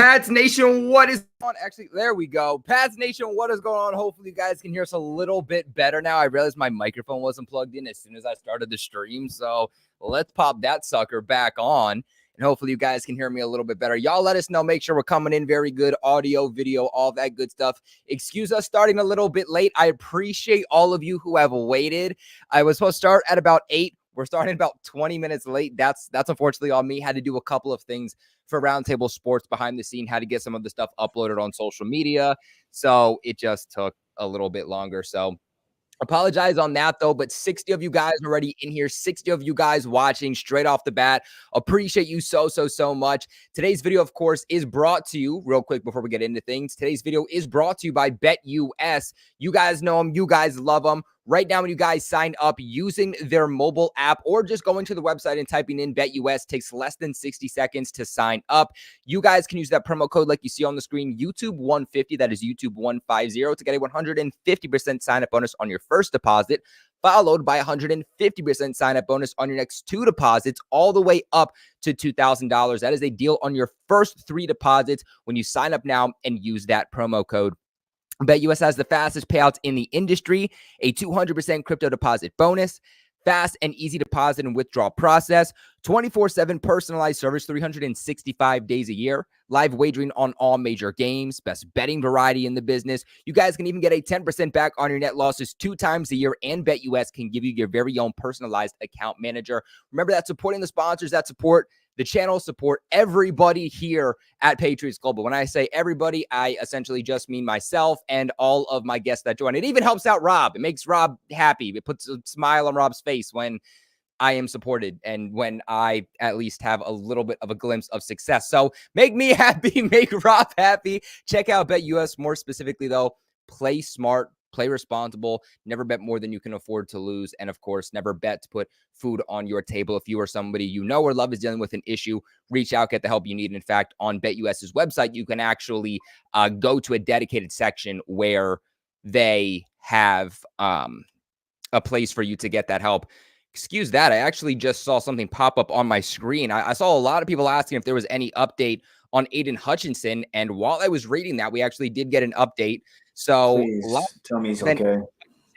Pats Nation, what is on? Actually, there we go. Pats Nation, what is going on? Hopefully you guys can hear us a little bit better now. I realized my microphone wasn't plugged in as soon as I started the stream, so let's pop that sucker back on, and hopefully you guys can hear me a little bit better. Y'all let us know. Make sure we're coming in very good audio, video, all that good stuff. Excuse us starting a little bit late. I appreciate all of you who have waited. I was supposed to start at about 8. We're starting about 20 minutes late. That's unfortunately on me. Had to do a couple of things for Roundtable Sports behind the scene, had to get some of the stuff uploaded on social media. So it just took a little bit longer. So apologize on that, though, but 60 of you guys already in here, 60 of you guys watching straight off the bat. Appreciate you so much. Today's video, of course, is brought to you, real quick before we get into things, today's video is brought to you by BetUS. You guys know them. You guys love them. Right now, when you guys sign up using their mobile app or just going to the website and typing in BetUS, takes less than 60 seconds to sign up. You guys can use that promo code like you see on the screen, YouTube150, that is YouTube150, to get a 150% sign-up bonus on your first deposit, followed by 150% sign-up bonus on your next 2 deposits, all the way up to $2,000. That is a deal on your first 3 deposits when you sign up now and use that promo code. BetUS has the fastest payouts in the industry, a 200% crypto deposit bonus, fast and easy deposit and withdrawal process, 24/7 personalized service, 365 days a year, live wagering on all major games, best betting variety in the business. You guys can even get a 10% back on your net losses 2 times a year, and BetUS can give you your very own personalized account manager. Remember that supporting the sponsors that support the channel, support everybody here at Patriots Global. When I say everybody, I essentially just mean myself and all of my guests that join. It even helps out Rob. It makes Rob happy. It puts a smile on Rob's face when I am supported and when I at least have a little bit of a glimpse of success. So make me happy, make Rob happy. Check out BetUS. More specifically, though, play smart, play responsible, never bet more than you can afford to lose, and of course, never bet to put food on your table. If you or somebody you know or love is dealing with an issue, reach out, get the help you need. And in fact, on BetUS's website, you can actually go to a dedicated section where they have a place for you to get that help. Excuse that. I actually just saw something pop up on my screen. I saw a lot of people asking if there was any update on Aiden Hutchinson, and while I was reading that, we actually did get an update. So please tell me he's okay.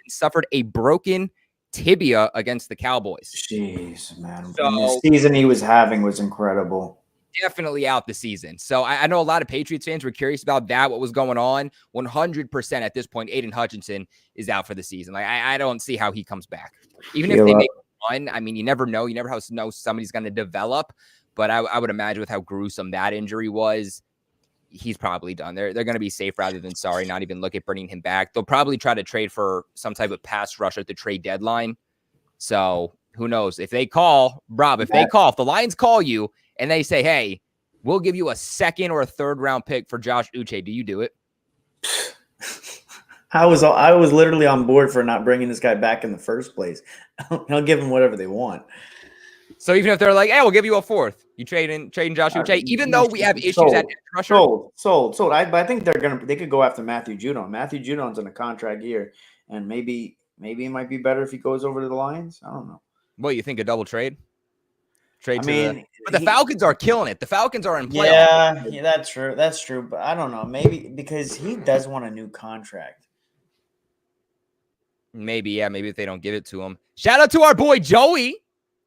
Suffered a broken tibia against the Cowboys. Jeez, man. So, and the season he was having was incredible. Definitely out the season. So I know a lot of Patriots fans were curious about that, what was going on. 100% at this point, Aiden Hutchinson is out for the season. Like I don't see how he comes back. Even if they make one, I mean, you never know. You never know somebody's going to develop. But I would imagine with how gruesome that injury was, he's probably done. They're going to be safe rather than sorry, not even look at bringing him back. They'll probably try to trade for some type of pass rusher at the trade deadline. So who knows? If they call, Rob, if the Lions call you and they say, hey, we'll give you a 2nd or a 3rd round pick for Josh Uche, do you do it? I was literally on board for not bringing this guy back in the first place. I'll give him whatever they want. So even if they're like, hey, we'll give you a 4th, you trading Josh Uche, even though we have issues at rusher. Sold. I think they could go after Matthew Judon. Matthew Judon's in a contract year, and maybe it might be better if he goes over to the Lions. I don't know. What, you think a double trade? But the Falcons are killing it. The Falcons are in playoff. Yeah, that's true. That's true. But I don't know. Maybe because he does want a new contract. Maybe if they don't give it to him. Shout out to our boy Joey,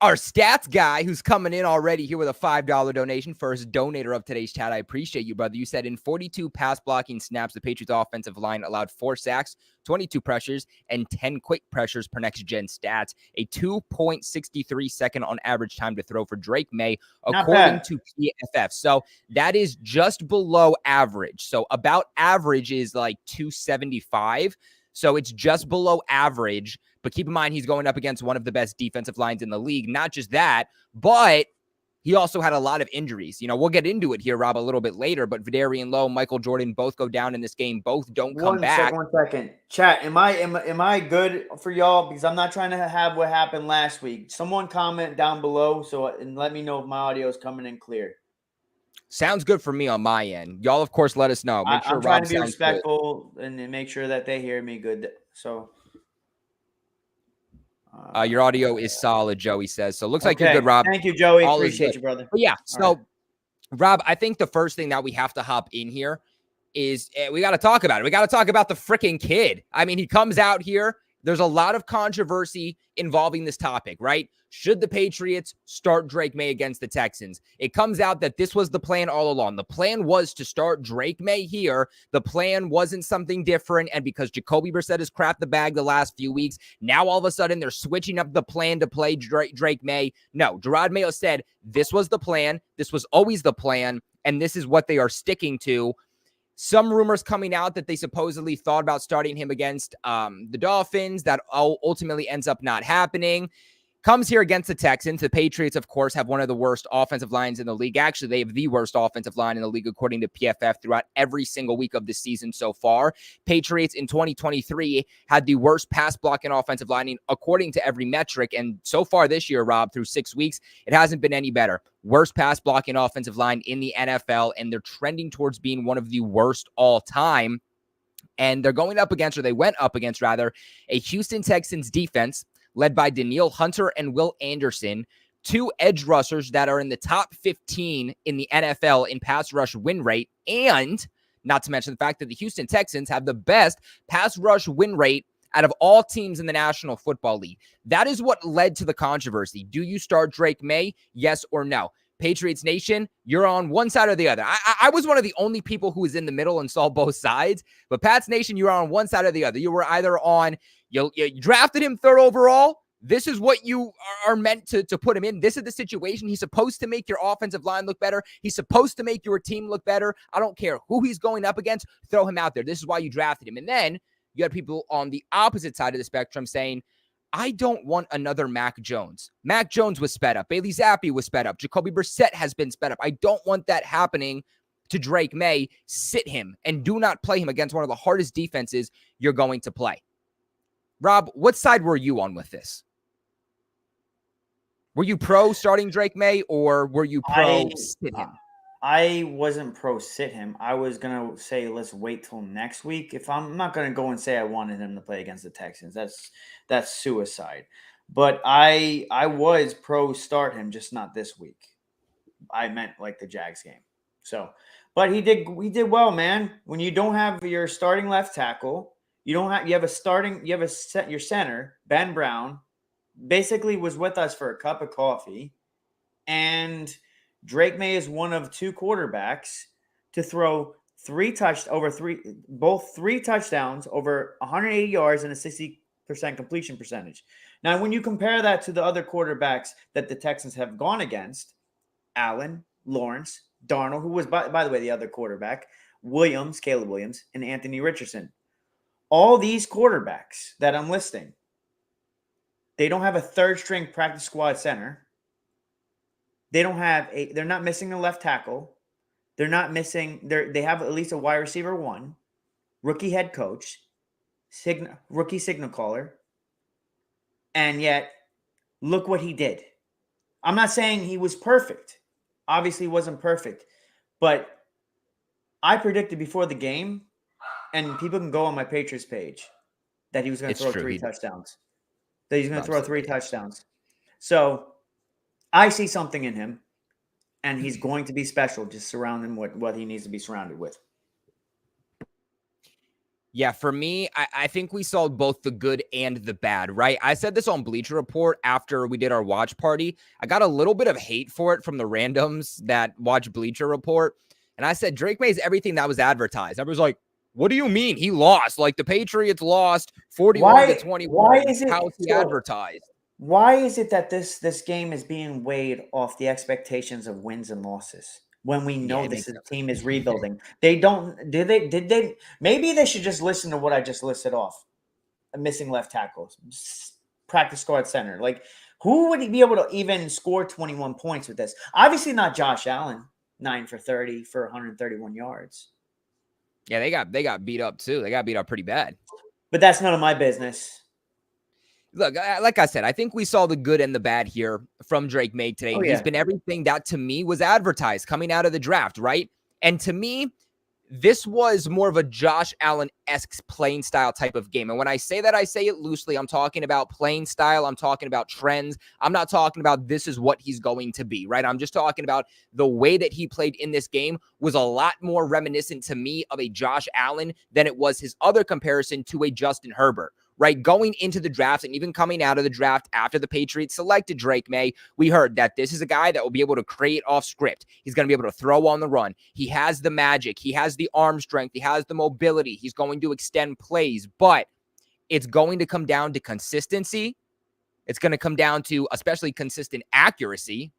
our stats guy, who's coming in already here with a $5 donation. First donator of today's chat. I appreciate you, brother. You said in 42 pass blocking snaps, the Patriots offensive line allowed 4 sacks, 22 pressures, and 10 quick pressures per next-gen stats. A 2.63 second on average time to throw for Drake Maye, according to PFF. So that is just below average. So about average is like 275. So it's just below average. But keep in mind, he's going up against one of the best defensive lines in the league. Not just that, but he also had a lot of injuries. You know, we'll get into it here, Rob, a little bit later, but Vidarian Lowe, Michael Jordan, both go down in this game. Both don't come back. One second. Chat, am I good for y'all? Because I'm not trying to have what happened last week. Someone comment down below and let me know if my audio is coming in clear. Sounds good for me on my end. Y'all, of course, let us know. Make sure I'm trying to be respectful and make sure that they hear me good. So your audio is solid, Joey says. So it looks like you're good, Rob. Thank you, Joey. Appreciate you, brother. But yeah, so Rob, I think the first thing that we have to hop in here is we got to talk about it. We got to talk about the freaking kid. I mean, he comes out here. There's a lot of controversy involving this topic, right? Should the Patriots start Drake Maye against the Texans? It comes out that this was the plan all along. The plan was to start Drake Maye here. The plan wasn't something different. And because Jacoby Brissett has crapped the bag the last few weeks, now all of a sudden they're switching up the plan to play Drake Maye. No, Gerard Mayo said this was the plan. This was always the plan. And this is what they are sticking to. Some rumors coming out that they supposedly thought about starting him against the Dolphins. That ultimately ends up not happening. Comes here against the Texans. The Patriots, of course, have one of the worst offensive lines in the league. Actually, they have the worst offensive line in the league, according to PFF, throughout every single week of the season so far. Patriots in 2023 had the worst pass blocking offensive line, according to every metric. And so far this year, Rob, through 6 weeks, it hasn't been any better. Worst pass blocking offensive line in the NFL, and they're trending towards being one of the worst all time. And they're going up against, or they went up against, rather, a Houston Texans defense led by Danielle Hunter and Will Anderson, two edge rushers that are in the top 15 in the NFL in pass rush win rate, and not to mention the fact that the Houston Texans have the best pass rush win rate out of all teams in the National Football League. That is what led to the controversy. Do you start Drake Maye? Yes or no? Patriots Nation, you're on one side or the other. I was one of the only people who was in the middle and saw both sides, but Pats Nation, you're on one side or the other. You were either on, you drafted him third overall. This is what you are meant to put him in. This is the situation. He's supposed to make your offensive line look better. He's supposed to make your team look better. I don't care who he's going up against. Throw him out there. This is why you drafted him. And then you had people on the opposite side of the spectrum saying, I don't want another Mac Jones. Mac Jones was sped up. Bailey Zappi was sped up. Jacoby Brissett has been sped up. I don't want that happening to Drake Maye. Sit him and do not play him against one of the hardest defenses you're going to play. Rob, what side were you on with this? Were you pro starting Drake Maye, or were you pro sit him? I wasn't pro sit him. I was going to say, let's wait till next week. If I'm not going to go and say I wanted him to play against the Texans, that's suicide. But I was pro start him, just not this week. I meant like the Jags game. So, but he did well, man. When you don't have your starting left tackle, you have your center, Ben Brown, basically was with us for a cup of coffee, and Drake Maye is one of two quarterbacks to throw three touchdowns, over 180 yards and a 60% completion percentage. Now, when you compare that to the other quarterbacks that the Texans have gone against, Allen, Lawrence, Darnold, who was, by the way, the other quarterback, Caleb Williams, and Anthony Richardson. All these quarterbacks that I'm listing, they don't have a third-string practice squad center. They're not missing a left tackle. They have at least a wide receiver one, rookie head coach, rookie signal caller. And yet, look what he did. I'm not saying he was perfect. Obviously, he wasn't perfect. But I predicted before the game, and people can go on my Patriots page, that he was going to throw three touchdowns. That he's going to throw three touchdowns. So I see something in him, and he's going to be special. Just surround him with what he needs to be surrounded with. Yeah, for me, I think we saw both the good and the bad, right? I said this on Bleacher Report after we did our watch party. I got a little bit of hate for it from the randoms that watch Bleacher Report. And I said, Drake Maye is everything that was advertised. Everyone's like, what do you mean he lost? Like, the Patriots lost 41-21. Why is it How's he advertised? Why is it that this game is being weighed off the expectations of wins and losses when we know this team is rebuilding? Maybe they should just listen to what I just listed off. A missing left tackle, practice squad center. Like, who would be able to even score 21 points with this? Obviously not Josh Allen, 9 for 30 for 131 yards. Yeah, they got beat up too. They got beat up pretty bad. But that's none of my business. Look, like I said, I think we saw the good and the bad here from Drake Maye today. He's been everything that to me was advertised coming out of the draft, right? And to me, this was more of a Josh Allen-esque playing style type of game. And when I say that, I say it loosely. I'm talking about playing style. I'm talking about trends. I'm not talking about this is what he's going to be, right? I'm just talking about the way that he played in this game was a lot more reminiscent to me of a Josh Allen than it was his other comparison to a Justin Herbert. Right, going into the draft and even coming out of the draft after the Patriots selected Drake Maye, we heard that this is a guy that will be able to create off script. He's going to be able to throw on the run. He has the magic. He has the arm strength. He has the mobility. He's going to extend plays, but it's going to come down to consistency. It's going to come down to especially consistent accuracy.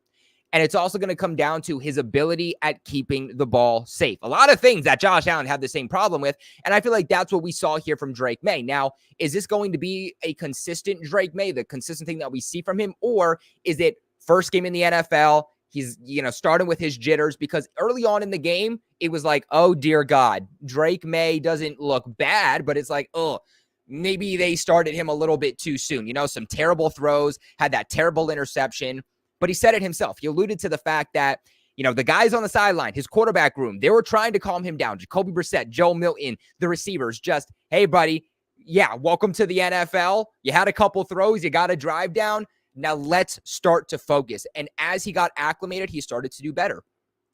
And it's also going to come down to his ability at keeping the ball safe. A lot of things that Josh Allen had the same problem with. And I feel like that's what we saw here from Drake Maye. Now, is this going to be a consistent Drake Maye, the consistent thing that we see from him? Or is it first game in the NFL? He's, starting with his jitters, because early on in the game, it was like, oh, dear God, Drake Maye doesn't look bad, but it's like, oh, maybe they started him a little bit too soon. Some terrible throws, had that terrible interception. But he said it himself. He alluded to the fact that, the guys on the sideline, his quarterback room, they were trying to calm him down. Jacoby Brissett, Joe Milton, the receivers, just, hey, buddy, yeah, welcome to the NFL. You had a couple throws. You got a drive down. Now let's start to focus. And as he got acclimated, he started to do better.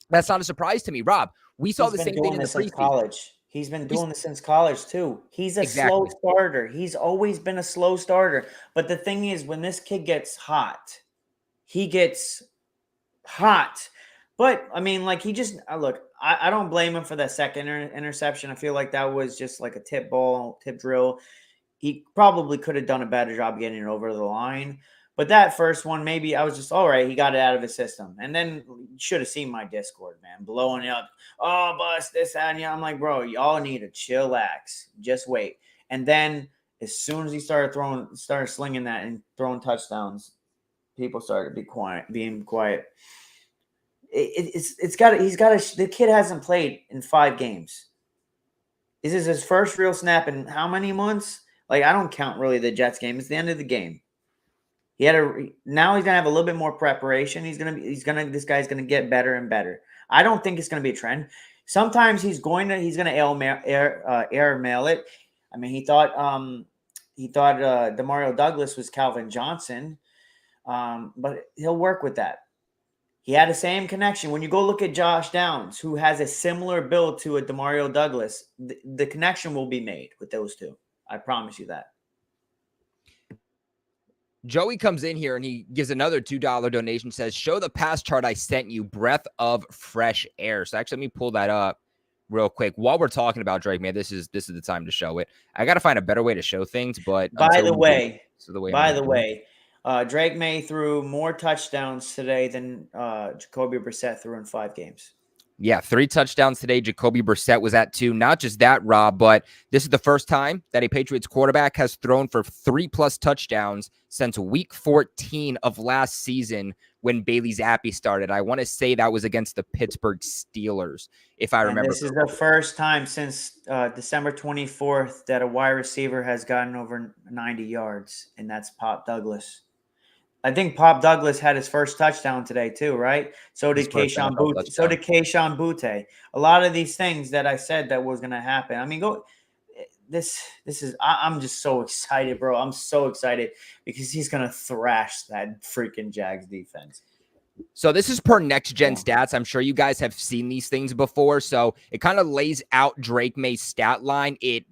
That's not a surprise to me, Rob. We saw the same thing in the preseason. College. He's been doing this since college, too. He's a slow starter. He's always been a slow starter. But the thing is, when this kid gets hot, he gets hot. But, he just – look, I don't blame him for that second interception. I feel like that was just like a tip drill. He probably could have done a better job getting it over the line. But that first one, maybe I was just, all right, he got it out of his system. And then you should have seen my Discord, man, blowing it up. Oh, bust this, that, and yeah. I'm like, bro, y'all need to chillax. Just wait. And then as soon as he started slinging that and throwing touchdowns, people started being quiet. The kid hasn't played in 5 games. This is his first real snap in how many months? I don't count really the Jets game. It's the end of the game. Now he's gonna have a little bit more preparation. This guy's gonna get better and better. I don't think it's gonna be a trend. Sometimes he's gonna air mail it. He thought Demario Douglas was Calvin Johnson. But he'll work with that. He had the same connection. When you go look at Josh Downs, who has a similar build to a Demario Douglas, the connection will be made with those two. I promise you that. Joey comes in here and he gives another $2 donation, says, show the pass chart I sent you, breath of fresh air. So actually, let me pull that up real quick. While we're talking about Drake, man, this is the time to show it. I got to find a better way to show things, but by the way, Drake Maye threw more touchdowns today than Jacoby Brissett threw in 5 games. Yeah, 3 touchdowns today. Jacoby Brissett was at 2. Not just that, Rob, but this is the first time that a Patriots quarterback has thrown for 3+ touchdowns since week 14 of last season when Bailey Zappi started. I want to say that was against the Pittsburgh Steelers, if I remember. This is the first time since December 24th that a wide receiver has gotten over 90 yards, and that's Pop Douglas. I think Pop Douglas had his first touchdown today too, right? So did Kayshon Boutte. A lot of these things that I said that was going to happen. I'm just so excited, bro. I'm so excited because he's going to thrash that freaking Jags defense. So this is per Next Gen Stats. I'm sure you guys have seen these things before. So it kind of lays out Drake Maye's stat line. It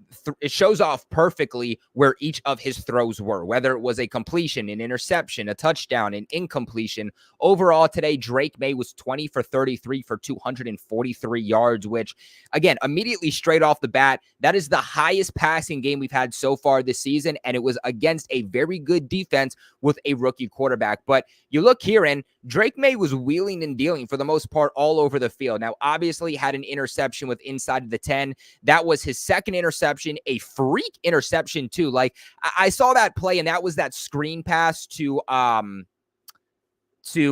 shows off perfectly where each of his throws were, whether it was a completion, an interception, a touchdown, an incompletion. Overall today, Drake Maye was 20 for 33 for 243 yards, which, again, immediately straight off the bat, that is the highest passing game we've had so far this season, and it was against a very good defense with a rookie quarterback. But you look here, and Drake Maye was wheeling and dealing for the most part all over the field. Now, obviously, had an interception with inside of the 10. That was his second interception, a freak interception too. I saw that play, and that was that screen pass to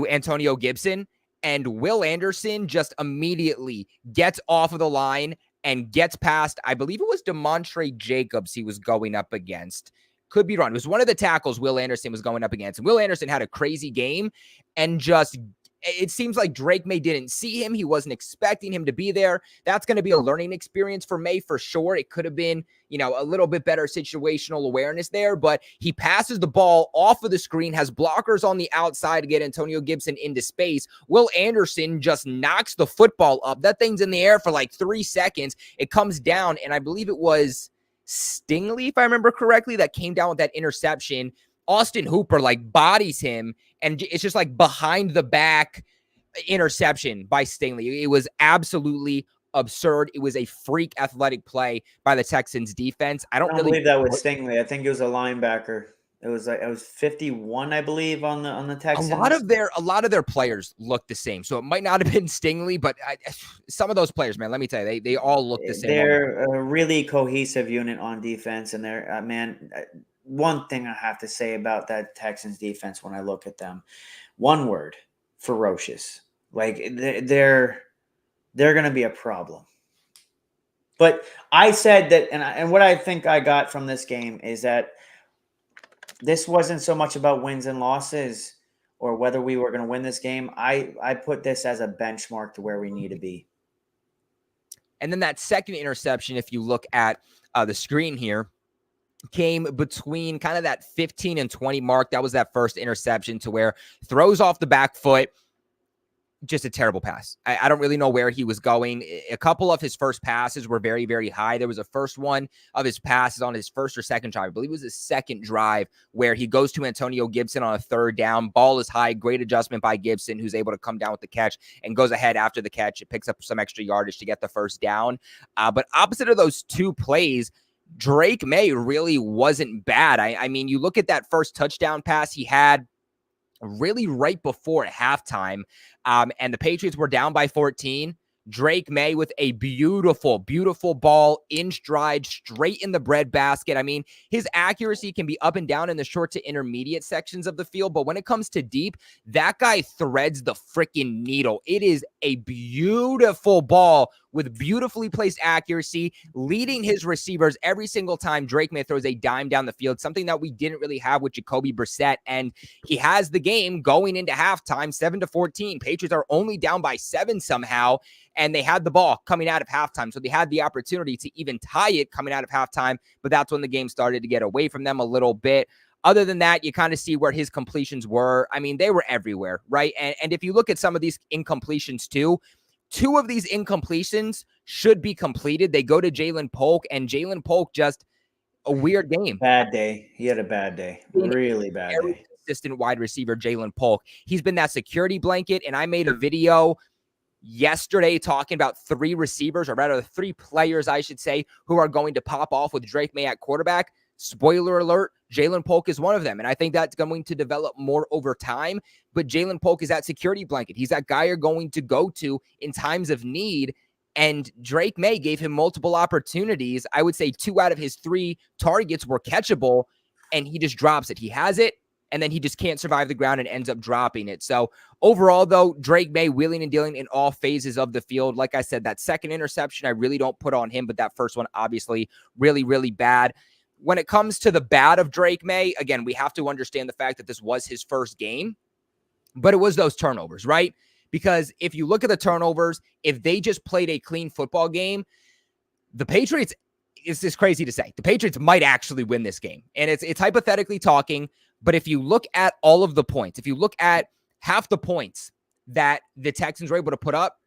Antonio Gibson, and Will Anderson just immediately gets off of the line and gets past, I believe it was DeMontre Jacobs he was going up against. Could be wrong. It was one of the tackles Will Anderson was going up against. And Will Anderson had a crazy game and just it seems like Drake Maye didn't see him. He wasn't expecting him to be there. That's going to be a learning experience for Maye for sure. It could have been, a little bit better situational awareness there, but he passes the ball off of the screen, has blockers on the outside to get Antonio Gibson into space. Will Anderson just knocks the football up. That thing's in the air for like 3 seconds. It comes down, and I believe it was Stingley, if I remember correctly, that came down with that interception. Austin Hooper bodies him, and it's just behind the back interception by Stingley. It was absolutely absurd. It was a freak athletic play by the Texans defense. I don't really believe that was Stingley. I think it was a linebacker. It was 51, I believe, on the Texans. A lot of their players look the same, so it might not have been Stingley, but some of those players, man, let me tell you, they all look the same. They're a really cohesive unit on defense, and they're one thing I have to say about that Texans defense when I look at them, one word: ferocious. They're going to be a problem. But I said that, and what I think I got from this game is that this wasn't so much about wins and losses or whether we were going to win this game. I put this as a benchmark to where we need to be. And then that second interception, if you look at the screen here, came between kind of that 15 and 20 mark. That was that first interception to where throws off the back foot. Just a terrible pass. I don't really know where he was going. A couple of his first passes were very, very high. There was a first one of his passes on his first or second drive. I believe it was his second drive where he goes to Antonio Gibson on a third down. Ball is high. Great adjustment by Gibson, who's able to come down with the catch and goes ahead after the catch. It picks up some extra yardage to get the first down. But opposite of those two plays, Drake Maye really wasn't bad. I mean, you look at that first touchdown pass he had really right before halftime, and the Patriots were down by 14. Drake Maye with a beautiful, beautiful ball in stride, straight in the breadbasket. I mean, his accuracy can be up and down in the short to intermediate sections of the field, but when it comes to deep, that guy threads the freaking needle. It is a beautiful ball with beautifully placed accuracy, leading his receivers every single time Drake Maye throws a dime down the field, something that we didn't really have with Jacoby Brissett. And he has the game going into halftime, 7-14. Patriots are only down by 7 somehow, and they had the ball coming out of halftime. So they had the opportunity to even tie it coming out of halftime, but that's when the game started to get away from them a little bit. Other than that, you kind of see where his completions were. I mean, they were everywhere, right? And if you look at some of these incompletions too, 2 of these incompletions should be completed. They go to Jalen Polk, and Jalen Polk just a weird game. Bad day. He had a bad day. Really bad day. Consistent wide receiver, Jalen Polk. He's been that security blanket, and I made a video yesterday talking about 3 receivers, or rather 3 players, I should say, who are going to pop off with Drake Maye at quarterback. Spoiler alert, Jalen Polk is one of them. And I think that's going to develop more over time. But Jalen Polk is that security blanket. He's that guy you're going to go to in times of need. And Drake Maye gave him multiple opportunities. I would say 2 out of his 3 targets were catchable, and he just drops it. He has it, and then he just can't survive the ground and ends up dropping it. So overall, though, Drake Maye wheeling and dealing in all phases of the field. Like I said, that second interception, I really don't put on him, but that first one, obviously, really, really bad. When it comes to the bad of Drake Maye, again, we have to understand the fact that this was his first game, but it was those turnovers, right? Because if you look at the turnovers, if they just played a clean football game, the Patriots, it's just crazy to say, the Patriots might actually win this game. And it's hypothetically talking, but if you look at all of the points, if you look at half the points that the Texans were able to put up,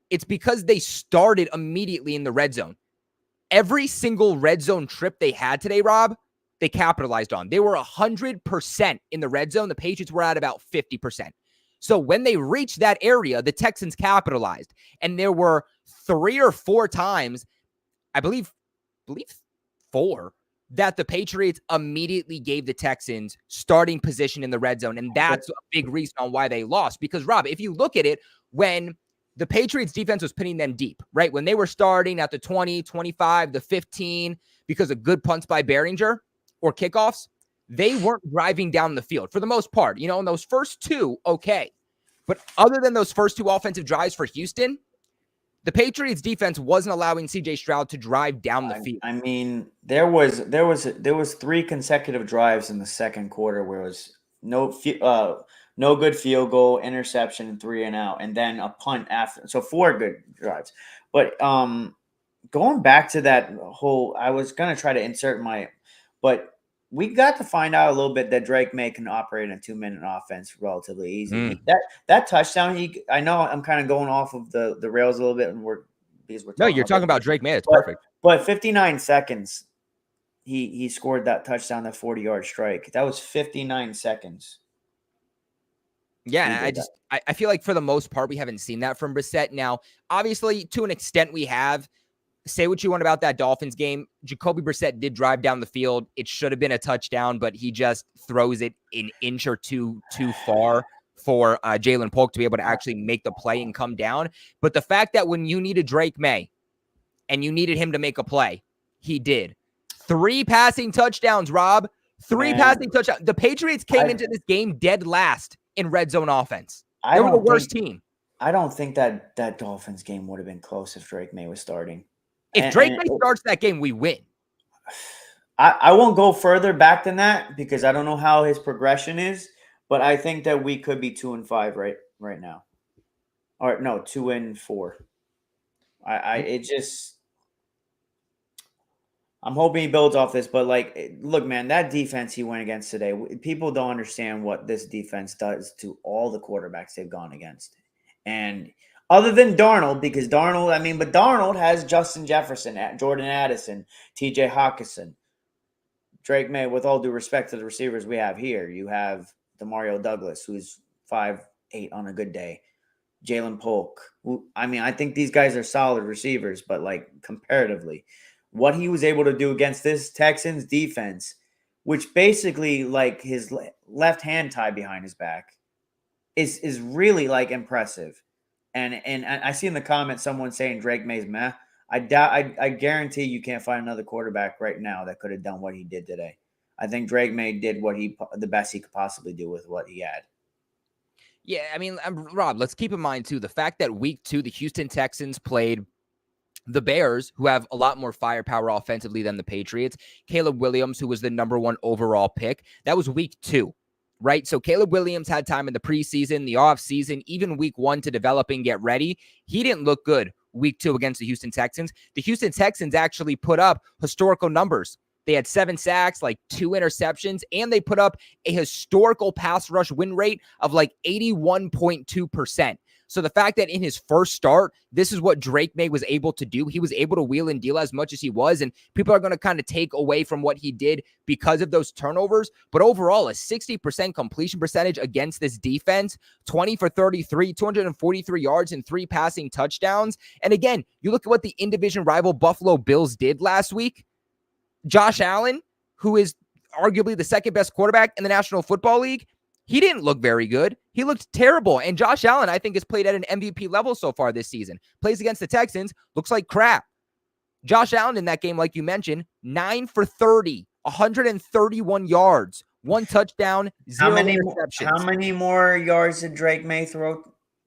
it's because they started immediately in the red zone. Every single red zone trip they had today, Rob, they capitalized on. They were 100% in the red zone. The Patriots were at about 50%. So when they reached that area, the Texans capitalized. And there were 3 or 4 times, I believe 4, that the Patriots immediately gave the Texans starting position in the red zone. And that's a big reason on why they lost. Because, Rob, if you look at it, when the Patriots defense was pinning them deep, right? When they were starting at the 20, 25, the 15, because of good punts by Behringer or kickoffs, they weren't driving down the field for the most part. You know, in those first 2, okay. But other than those first 2 offensive drives for Houston, the Patriots defense wasn't allowing CJ Stroud to drive down the field. I mean, there was 3 consecutive drives in the second quarter where it was no no good field goal, interception, and 3 and out, and then a punt after. So 4 good drives. But going back to that whole, I was gonna try to insert but we got to find out a little bit that Drake Maye can operate in a 2-minute offense relatively easy. That touchdown, I know I'm kind of going off of the rails a little bit, and no, you're talking about Drake Maye. It's perfect. But 59 seconds, he scored that touchdown, that 40-yard strike. That was 59 seconds. Yeah, I feel like for the most part, we haven't seen that from Brissett. Now, obviously, to an extent, we have. Say what you want about that Dolphins game. Jacoby Brissett did drive down the field. It should have been a touchdown, but he just throws it an inch or two too far for Jalen Polk to be able to actually make the play and come down. But the fact that when you needed Drake Maye and you needed him to make a play, he did. 3 passing touchdowns, Rob. 3 passing touchdowns. The Patriots came into this game dead last in red zone offense. They were the worst team. I don't think that Dolphins game would have been close if Drake Maye was starting. If Drake Maye starts that game, we win. I won't go further back than that because I don't know how his progression is, but I think that we could be 2-5 right now. Or no, 2-4. I'm hoping he builds off this, but look, man, that defense he went against today, people don't understand what this defense does to all the quarterbacks they've gone against. And other than Darnold, because Darnold has Justin Jefferson, Jordan Addison, TJ Hawkinson, Drake Maye, with all due respect to the receivers we have here. You have Demario Douglas, who's 5'8" on a good day. Jalen Polk. I think these guys are solid receivers, but comparatively, what he was able to do against this Texans defense, which basically his left hand tied behind his back, is really impressive. And I see in the comments someone saying Drake Maye's meh. I guarantee you can't find another quarterback right now that could have done what he did today. I think Drake Maye did the best he could possibly do with what he had. Yeah, Rob, let's keep in mind too the fact that week 2 the Houston Texans played the Bears, who have a lot more firepower offensively than the Patriots. Caleb Williams, who was the #1 overall pick, that was week 2. Right? So Caleb Williams had time in the preseason, the offseason, even week 1 to develop and get ready. He didn't look good week 2 against the Houston Texans. The Houston Texans actually put up historical numbers. They had 7 sacks, 2 interceptions, and they put up a historical pass rush win rate of 81.2%. So the fact that in his first start, this is what Drake Maye was able to do. He was able to wheel and deal as much as he was, and people are going to kind of take away from what he did because of those turnovers. But overall, a 60% completion percentage against this defense, 20 for 33, 243 yards and 3 passing touchdowns. And again, you look at what the in-division rival Buffalo Bills did last week. Josh Allen, who is arguably the second best quarterback in the National Football League, he didn't look very good. He looked terrible. And Josh Allen, I think, has played at an MVP level so far this season. Plays against the Texans, looks like crap. Josh Allen in that game, like you mentioned, 9 for 30, 131 yards, 1 touchdown, 0 interceptions. How many more yards did Drake Maye throw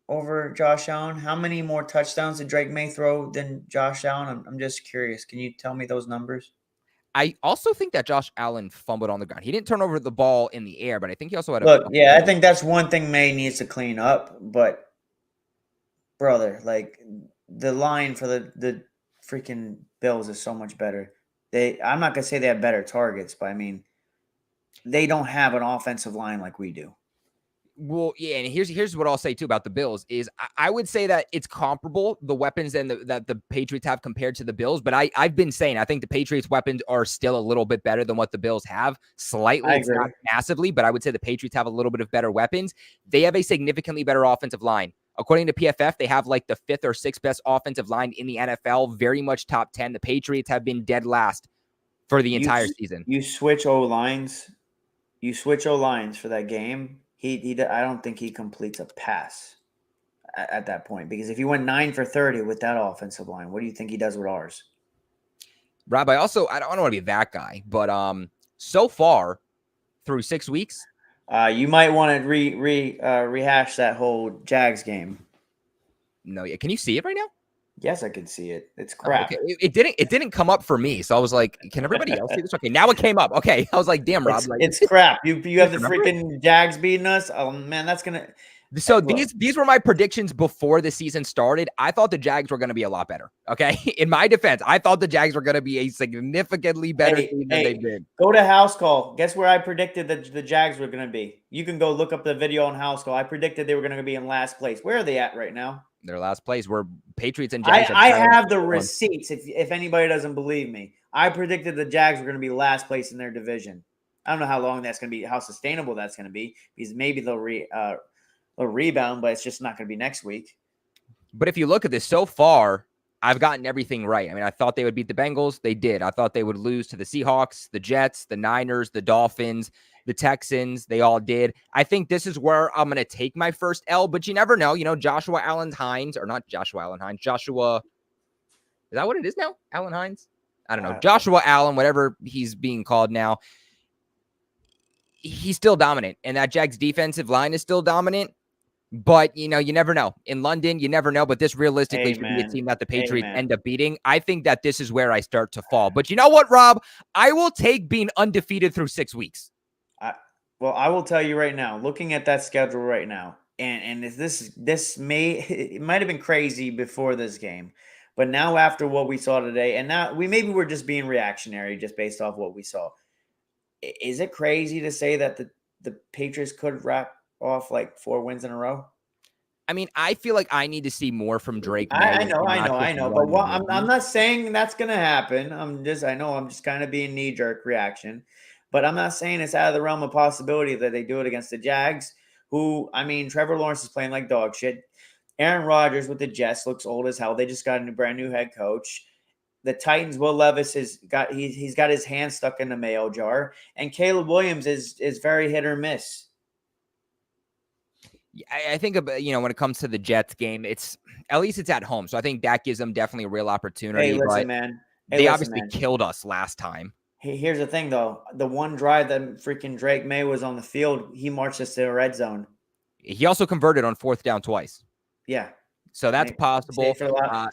over Josh Allen? How many more touchdowns did Drake Maye throw than Josh Allen? I'm just curious. Can you tell me those numbers? I also think that Josh Allen fumbled on the ground. He didn't turn over the ball in the air, but I think he also had I think that's one thing Maye needs to clean up. But, brother, the line for the freaking Bills is so much better. I'm not going to say they have better targets, but, they don't have an offensive line like we do. Well, yeah, and here's what I'll say too about the Bills is I would say that it's comparable, the weapons that the Patriots have compared to the Bills, but I've been saying I think the Patriots' weapons are still a little bit better than what the Bills have. Slightly, it's not massively, but I would say the Patriots have a little bit of better weapons. They have a significantly better offensive line. According to PFF, they have the 5th or 6th best offensive line in the NFL, very much top 10. The Patriots have been dead last for the entire season. You switch O-lines for that game. I don't think he completes a pass at that point, because if he went 9 for 30 with that offensive line, what do you think he does with ours? Rob, I don't want to be that guy, but so far through 6 weeks, you might want to rehash that whole Jags game. No, yeah. Can you see it right now? Yes, I can see it. It's Oh, crap. okay. It didn't come up for me. So I was like, can everybody else see this? Okay, now it came up. Okay. I was like, damn, Rob, like It's crap. You have the remember? freaking Jags beating us. Oh man, that's gonna So look. these were my predictions before the season started. I thought the Jags were going to be a lot better. Okay. In my defense, I thought the Jags were going to be a significantly better team than they've been. Go to House Call. Guess where I predicted that the Jags were gonna be? You can go look up the video on House Call. I predicted they were gonna be in last place. Where are they at right now? Their last place where Patriots and Jags I have have the receipts. If anybody doesn't believe me, I predicted the Jags were going to be last place in their division. I don't know how long that's going to be, how sustainable that's going to be, because maybe they'll rebound, but it's just not going to be next week. But if you look at this so far, I've gotten everything right. I mean, I thought they would beat the Bengals. They did. I thought they would lose to the Seahawks, the Jets, the Niners, the Dolphins, the Texans. They all did. I think this is where I'm going to take my first L, but you never know. You know, Joshua Allen Hines, or not Joshua Allen Hines, Joshua, is that what it is now? Allen Hines? I don't know. Joshua Allen, whatever he's being called now. He's still dominant, and that Jags defensive line is still dominant. But, you know, you never know. In London, you never know. But this realistically should be a team that the Patriots end up beating. I think that this is where I start to fall. But you know what, Rob? I will take being undefeated through 6 weeks. Well, I will tell you right now, looking at that schedule right now, and this it might have been crazy before this game, but now after what we saw today, and now we're just being reactionary just based off what we saw. Is it crazy to say that the Patriots could wrap off like 4 wins in a row? I mean, I feel like I need to see more from Drake Maye. I know. But I'm not saying that's going to happen. I'm just kind of being knee-jerk reaction. But I'm not saying it's out of the realm of possibility that they do it against the Jags, who, I mean, Trevor Lawrence is playing like dog shit. Aaron Rodgers with the Jets looks old as hell. They just got a brand new head coach. The Titans, Will Levis he's got his hand stuck in the mayo jar, and Caleb Williams is very hit or miss. I think, you know, when it comes to the Jets game, at least it's at home. So I think that gives them definitely a real opportunity. Hey, listen, man. They obviously killed us last time. Hey, here's the thing, though. The one drive that freaking Drake Maye was on the field, he marched us to a red zone. He also converted on 4th down twice. Yeah. So that's possible.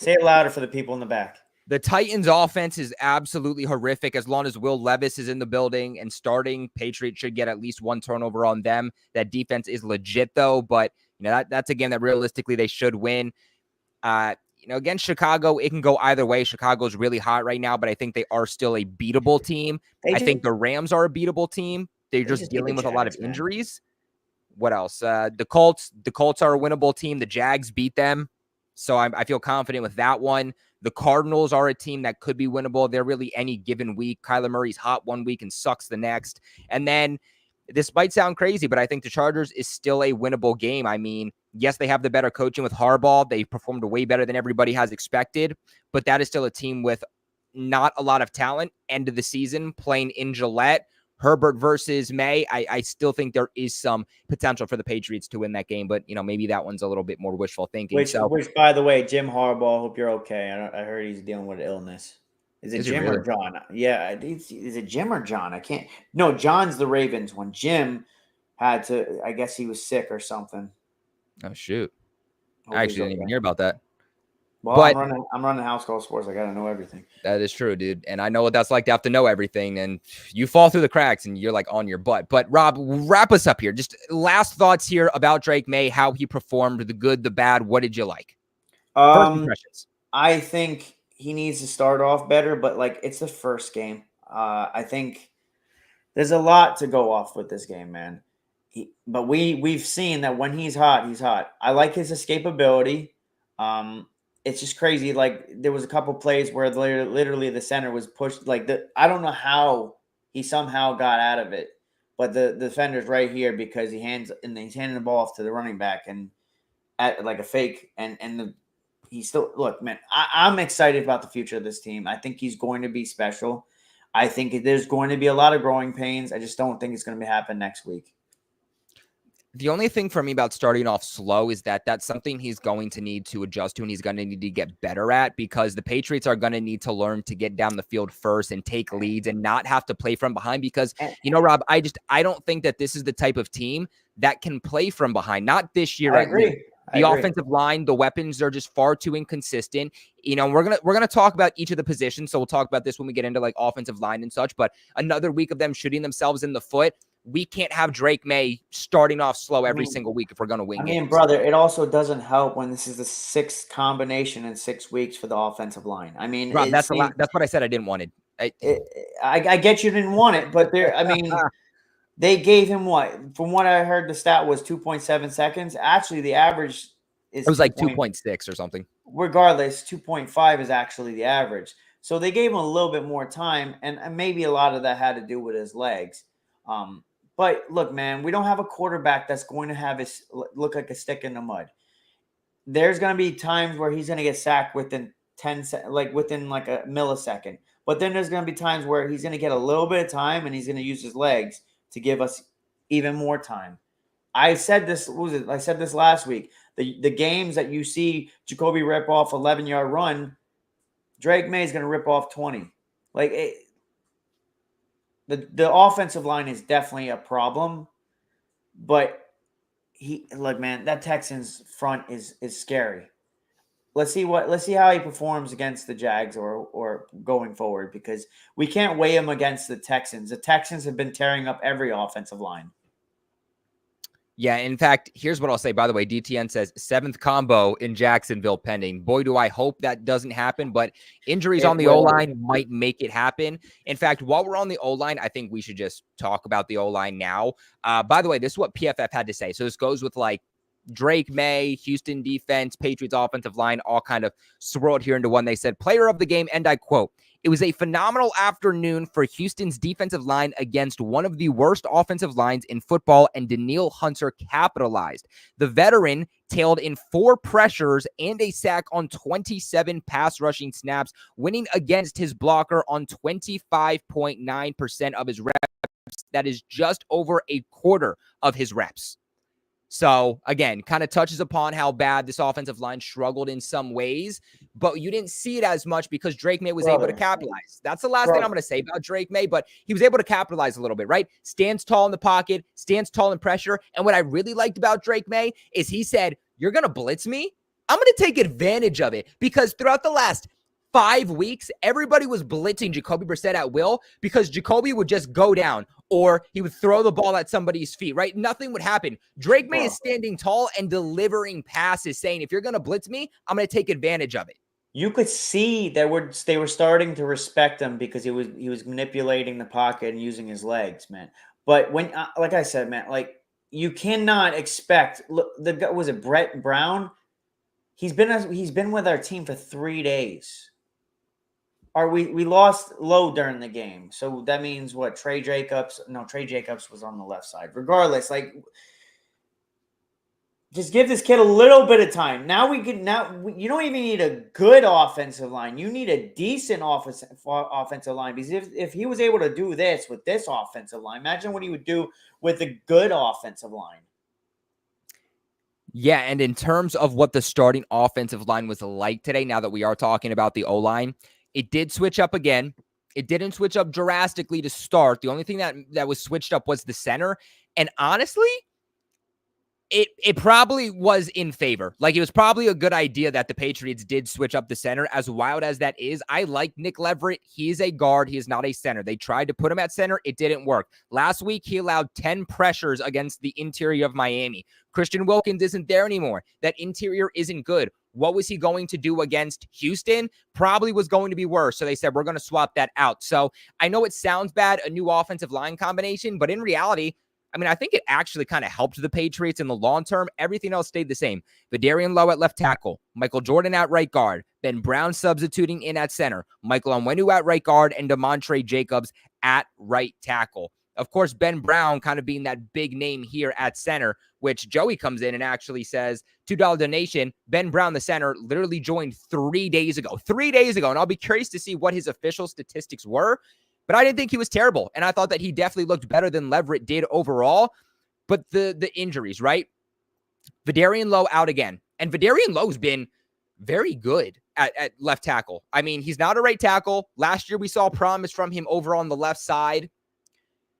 Say it louder for the people in the back. The Titans offense is absolutely horrific. As long as Will Levis is in the building and starting, Patriots should get at least 1 turnover on them. That defense is legit, though. But, you know, that's a game that realistically they should win. You know, against Chicago, it can go either way. Chicago's really hot right now, but I think they are still a beatable team. I think the Rams are a beatable team. They're just dealing with a lot of injuries. What else? The Colts are a winnable team. The Jags beat them. So I feel confident with that one. The Cardinals are a team that could be winnable. They're really any given week. Kyler Murray's hot one week and sucks the next. And then this might sound crazy, but I think the Chargers is still a winnable game. I mean, yes, they have the better coaching with Harbaugh. They performed way better than everybody has expected, but that is still a team with not a lot of talent. End of the season, playing in Gillette. Herbert versus May, I still think there is some potential for the Patriots to win that game, but, you know, maybe that one's a little bit more wishful thinking. Which, by the way, Jim Harbaugh, hope you're okay. I heard he's dealing with illness. Is it Jim or John? Yeah, is it Jim or John? I can't. No, John's the Ravens one. Jim had to, I guess he was sick or something. Oh, shoot. I actually didn't even hear about that. Well, but I'm running House Call Sports. I got to know everything. That is true, dude. And I know what that's like to have to know everything. And you fall through the cracks and you're like on your butt. But Rob, wrap us up here. Just last thoughts here about Drake Maye, how he performed, the good, the bad. What did you like? First impressions. I think he needs to start off better, but like it's the first game. I think there's a lot to go off with this game, man. But we've seen that when he's hot, he's hot. I like his escapability. It's just crazy. Like there was a couple plays where literally the center was pushed. I don't know how he somehow got out of it, but the defender's right here because he's handing the ball off to the running back and at like a fake he's still look, man. I'm excited about the future of this team. I think he's going to be special. I think there's going to be a lot of growing pains. I just don't think it's going to happen next week. The only thing for me about starting off slow is that that's something he's going to need to adjust to and he's going to need to get better at because the Patriots are going to need to learn to get down the field first and take leads and not have to play from behind because, you know, Rob, I don't think that this is the type of team that can play from behind. Not this year. I agree. The offensive line, the weapons are just far too inconsistent. You know, we're gonna talk about each of the positions, so we'll talk about this when we get into like offensive line and such. But another week of them shooting themselves in the foot. We can't have Drake Maye starting off slow every single week if we're gonna win games. Brother, it also doesn't help when this is the 6th combination in 6 weeks for the offensive line. I mean, Rob, that's what I said I didn't want it. I get you didn't want it, but they gave him what? From what I heard, the stat was 2.7 seconds. Actually, the average is it was like 2.6 or something. Regardless, 2.5 is actually the average. So they gave him a little bit more time, and maybe a lot of that had to do with his legs. But look, man, we don't have a quarterback that's going to have his look like a stick in the mud. There's going to be times where he's going to get sacked within within like a millisecond. But then there's going to be times where he's going to get a little bit of time and he's going to use his legs to give us even more time. I said this. I said this last week. The games that you see Jacoby rip off 11-yard run, Drake Maye is going to rip off 20. The offensive line is definitely a problem, but man, that Texans front is scary. Let's see how he performs against the Jags or going forward, because we can't weigh him against the Texans. The Texans have been tearing up every offensive line. Yeah, in fact, here's what I'll say. By the way, DTN says 7th combo in Jacksonville pending. Boy, do I hope that doesn't happen, but injuries on the O-line might make it happen. In fact, while we're on the O-line, I think we should just talk about the O-line now. By the way, this is what PFF had to say. So this goes with like Drake Maye, Houston defense, Patriots offensive line, all kind of swirled here into one. They said, player of the game, and I quote, "It was a phenomenal afternoon for Houston's defensive line against one of the worst offensive lines in football, and Danielle Hunter capitalized. The veteran tailed in 4 pressures and a sack on 27 pass rushing snaps, winning against his blocker on 25.9% of his reps. That is just over a quarter of his reps." So, again, kind of touches upon how bad this offensive line struggled in some ways, but you didn't see it as much because Drake Maye was able to capitalize. That's the last thing I'm going to say about Drake Maye, but he was able to capitalize a little bit, right? Stands tall in the pocket, stands tall in pressure. And what I really liked about Drake Maye is he said, "You're going to blitz me? I'm going to take advantage of it," because throughout the last 5 weeks, everybody was blitzing Jacoby Brissett at will because Jacoby would just go down or he would throw the ball at somebody's feet, right? Nothing would happen. Drake Maye is standing tall and delivering passes, saying, if you're going to blitz me, I'm going to take advantage of it. You could see that they were starting to respect him because he was manipulating the pocket and using his legs, man. But when, like I said, man, like you cannot expect. Look, was it Brett Brown? He's been with our team for 3 days. We lost Lowe during the game. So that means what? Trey Jacobs was on the left side. Regardless, like just give this kid a little bit of time. You don't even need a good offensive line. You need a decent offensive line, because if he was able to do this with this offensive line, imagine what he would do with a good offensive line. Yeah, and in terms of what the starting offensive line was like today, now that we are talking about the O-line, it did switch up again. It didn't switch up drastically to start. The only thing that was switched up was the center. And honestly, it probably was in favor. Like, it was probably a good idea that the Patriots did switch up the center. As wild as that is, I like Nick Leverett. He is a guard. He is not a center. They tried to put him at center. It didn't work. Last week, he allowed 10 pressures against the interior of Miami. Christian Wilkins isn't there anymore. That interior isn't good. What was he going to do against Houston? Probably was going to be worse. So they said, we're going to swap that out. So I know it sounds bad, a new offensive line combination, but in reality, I mean, I think it actually kind of helped the Patriots in the long term. Everything else stayed the same. Vidarian Lowe at left tackle, Michael Jordan at right guard, Ben Brown substituting in at center, Michael Onwenu at right guard, and Demontre Jacobs at right tackle. Of course, Ben Brown kind of being that big name here at center, which Joey comes in and actually says, $2 donation, Ben Brown, the center, literally joined 3 days ago. 3 days ago. And I'll be curious to see what his official statistics were. But I didn't think he was terrible. And I thought that he definitely looked better than Leverett did overall. But the injuries, right? Vidarian Lowe out again. And Vidarian Lowe's been very good at left tackle. I mean, he's not a right tackle. Last year we saw promise from him over on the left side.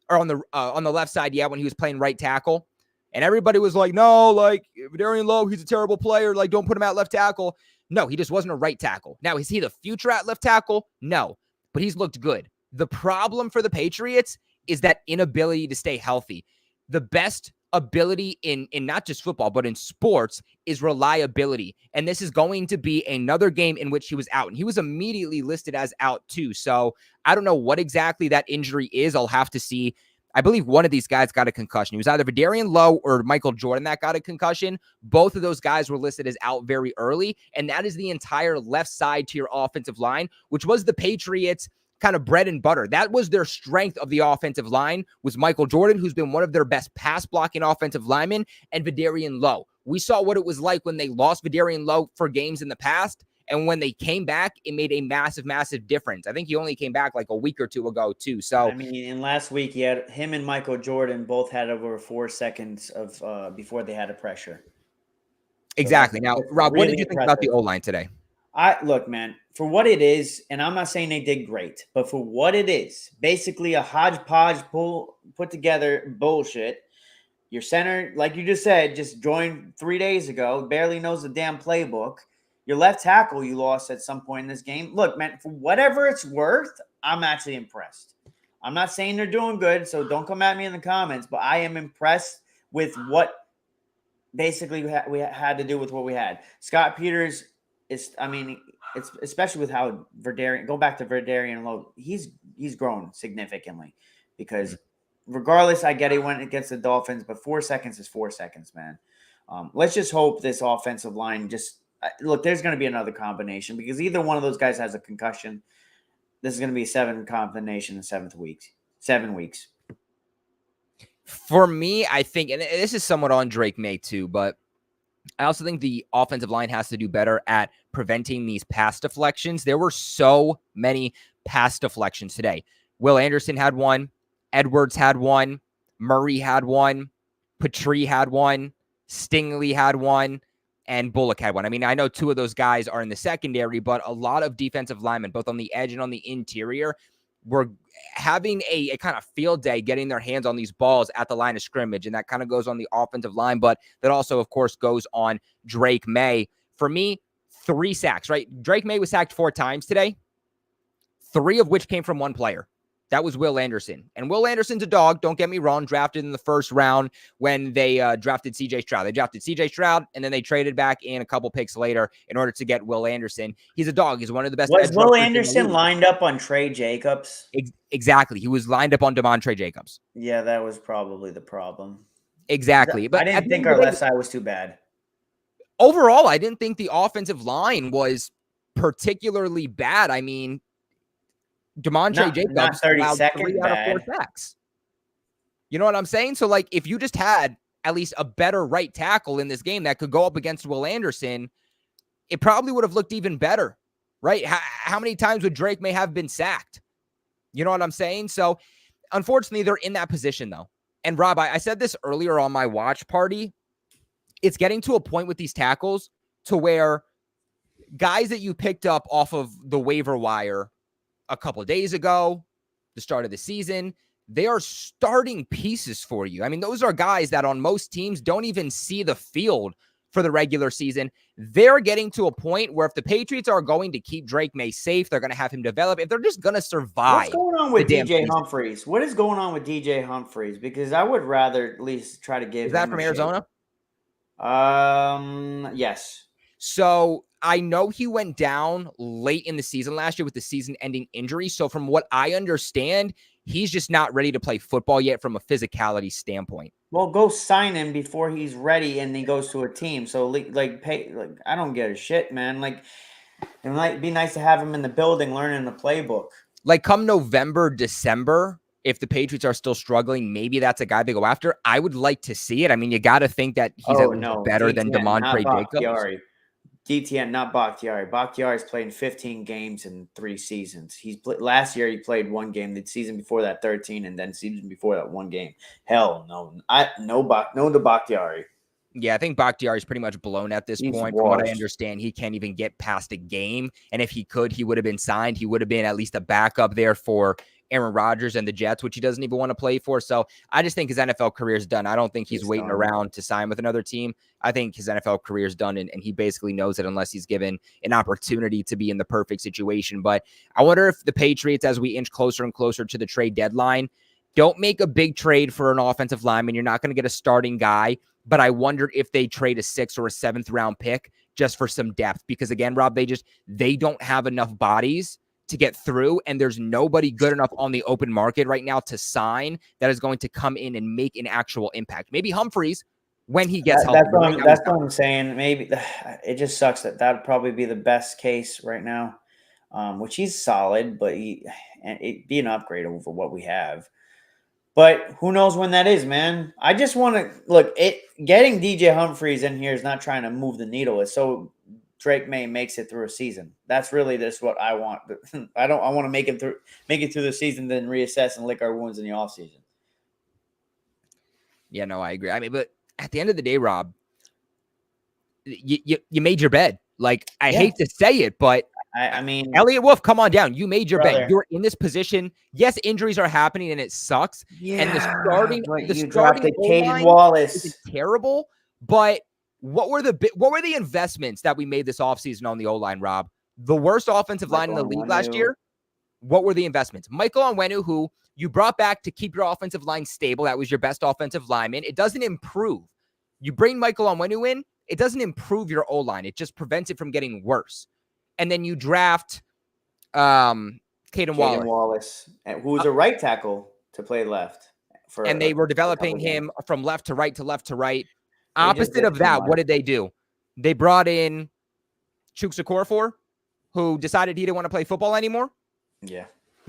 Or on the left side, yeah, when he was playing right tackle. And everybody was like, no, like Darian Lowe, he's a terrible player. Like, don't put him at left tackle. No, he just wasn't a right tackle. Now, is he the future at left tackle? No, but he's looked good. The problem for the Patriots is that inability to stay healthy. The best ability in not just football, but in sports is reliability. And this is going to be another game in which he was out. And he was immediately listed as out too. So I don't know what exactly that injury is. I'll have to see. I believe one of these guys got a concussion. It was either Darian Lowe or Michael Jordan that got a concussion. Both of those guys were listed as out very early. And that is the entire left side to your offensive line, which was the Patriots' kind of bread and butter. That was their strength of the offensive line, was Michael Jordan, who's been one of their best pass blocking offensive linemen, and Darian Lowe. We saw what it was like when they lost Darian Lowe for games in the past. And when they came back, it made a massive, massive difference. I think he only came back like a week or two ago, too. So, I mean, in last week, he had him and Michael Jordan both had over 4 seconds of before they had a pressure. Exactly. Now, Rob, really what did you think about the O-line today? Look, man, for what it is, and I'm not saying they did great, but for what it is, basically a hodgepodge put together bullshit. Your center, like you just said, just joined 3 days ago, barely knows the damn playbook. Your left tackle you lost at some point in this game. Look, man, for whatever it's worth, I'm actually impressed. I'm not saying they're doing good, so don't come at me in the comments, but I am impressed with what basically we had to do with what we had. Scott Peters is, I mean, it's especially with how Verdarian, go back to Verdarian Lowe, he's grown significantly because regardless, I get it went against the Dolphins, but 4 seconds is 4 seconds, man. Let's just hope this offensive line just look, there's going to be another combination because either one of those guys has a concussion. This is going to be a 7 combination in 7 weeks. For me, I think, and this is somewhat on Drake Maye too, but I also think the offensive line has to do better at preventing these pass deflections. There were so many pass deflections today. Will Anderson had one. Edwards had one. Murray had one. Petrie had one. Stingley had one. And Bullock had one. I mean, I know 2 of those guys are in the secondary, but a lot of defensive linemen, both on the edge and on the interior, were having a kind of field day getting their hands on these balls at the line of scrimmage. And that kind of goes on the offensive line, but that also, of course, goes on Drake Maye. For me, 3 sacks, right? Drake Maye was sacked 4 times today, 3 of which came from one player. That was Will Anderson. And Will Anderson's a dog, don't get me wrong, drafted in the first round when they drafted C.J. Stroud. They drafted C.J. Stroud, and then they traded back in a couple picks later in order to get Will Anderson. He's a dog. He's one of the best. Was Will Anderson lined up on Trey Jacobs? Exactly. He was lined up on Devontae Jacobs. Yeah, that was probably the problem. Exactly. But I didn't think our left side was too bad. Overall, I didn't think the offensive line was particularly bad. I mean, DeMontre Jacobs allowed 3 out of 4 sacks. You know what I'm saying? So, like, if you just had at least a better right tackle in this game that could go up against Will Anderson, it probably would have looked even better, right? How many times would Drake Maye have been sacked? You know what I'm saying? So, unfortunately, they're in that position, though. And, Rob, I said this earlier on my watch party. It's getting to a point with these tackles to where guys that you picked up off of the waiver wire a couple of days ago, the start of the season, they are starting pieces for you. I mean, those are guys that on most teams don't even see the field for the regular season. They're getting to a point where if the Patriots are going to keep Drake Maye safe, they're going to have him develop. If they're just going to survive. What's going on with DJ Humphries? What is going on with DJ Humphries? Because I would rather at least try to give Is that from Arizona? Yes. So I know he went down late in the season last year with the season-ending injury. So from what I understand, he's just not ready to play football yet from a physicality standpoint. Well, go sign him before he's ready and he goes to a team. So I don't get a shit, man. Like, it might be nice to have him in the building learning the playbook. Like come November, December, if the Patriots are still struggling, maybe that's a guy they go after. I would like to see it. I mean, you got to think that he's better than DeMontre Jacobs. DTN, not Bakhtiari. Bakhtiari's played in 15 games in 3 seasons. Last year he played 1 game. The season before that 13, and then season before that 1 game. Hell no, no to Bakhtiari. Yeah, I think Bakhtiari's pretty much blown at this point. From what I understand, he can't even get past a game. And if he could, he would have been signed. He would have been at least a backup there for Aaron Rodgers and the Jets, which he doesn't even want to play for. So I just think his NFL career is done. I don't think he's waiting around to sign with another team. I think his NFL career is done, and he basically knows it unless he's given an opportunity to be in the perfect situation. But I wonder if the Patriots, as we inch closer and closer to the trade deadline, don't make a big trade for an offensive lineman. You're not going to get a starting guy, but I wondered if they trade a 6th or a 7th round pick just for some depth. Because again, Rob, they don't have enough bodies to get through, and there's nobody good enough on the open market right now to sign that is going to come in and make an actual impact. Maybe Humphreys when he gets healthy. That's what I'm saying. Maybe it just sucks that would probably be the best case right now, which he's solid, but it'd be an upgrade over what we have. But who knows when that is, man? I just want to look. Getting DJ Humphries in here is not trying to move the needle. It's so Drake Maye makes it through a season. That's really just what I want. I want to make it through the season, then reassess and lick our wounds in the offseason. Yeah, no, I agree. I mean, but at the end of the day, Rob, you made your bed. Like, I hate to say it, but I mean, Elliot Wolf, come on down. You made your bed. You're in this position. Yes, injuries are happening and it sucks. Yeah, and the starting Caden Wallace is terrible. But what were the investments that we made this offseason on the O-line, Rob? The worst offensive line in the league last year. What were the investments? Michael Onwenu, who you brought back to keep your offensive line stable. That was your best offensive lineman. It doesn't improve. You bring Michael Onwenu in, it doesn't improve your O-line. It just prevents it from getting worse. And then you draft Caden Wallace, who's a right tackle to play left. And they were developing him from left to right to left to right. Opposite of that, what did they do? They brought in Chuks Okorafor, who decided he didn't want to play football anymore. Yeah.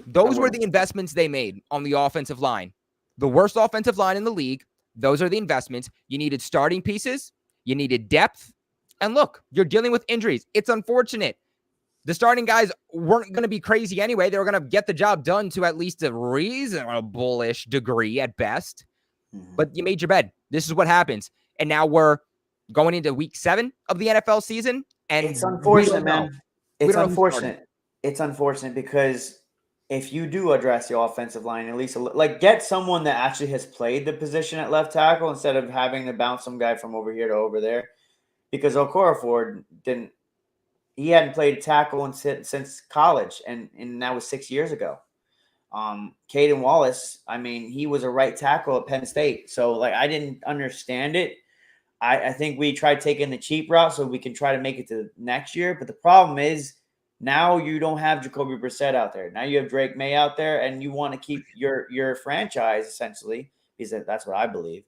Those were the investments they made on the offensive line. The worst offensive line in the league. Those are the investments. You needed starting pieces. You needed depth. And look, you're dealing with injuries. It's unfortunate. The starting guys weren't going to be crazy anyway. They were going to get the job done to at least a reasonable-ish degree at best. Mm-hmm. But you made your bed. This is what happens. And now we're going into week 7 of the NFL season. And it's unfortunate, man. It's unfortunate. It's unfortunate because if you do address the offensive line, at least get someone that actually has played the position at left tackle instead of having to bounce some guy from over here to over there. Because Okorafor he hadn't played tackle since college, and that was 6 years ago. Caden Wallace, I mean, he was a right tackle at Penn State. So, I didn't understand it. I think we tried taking the cheap route so we can try to make it to next year. But the problem is now you don't have Jacoby Brissett out there. Now you have Drake Maye out there, and you want to keep your franchise, essentially, because that's what I believe.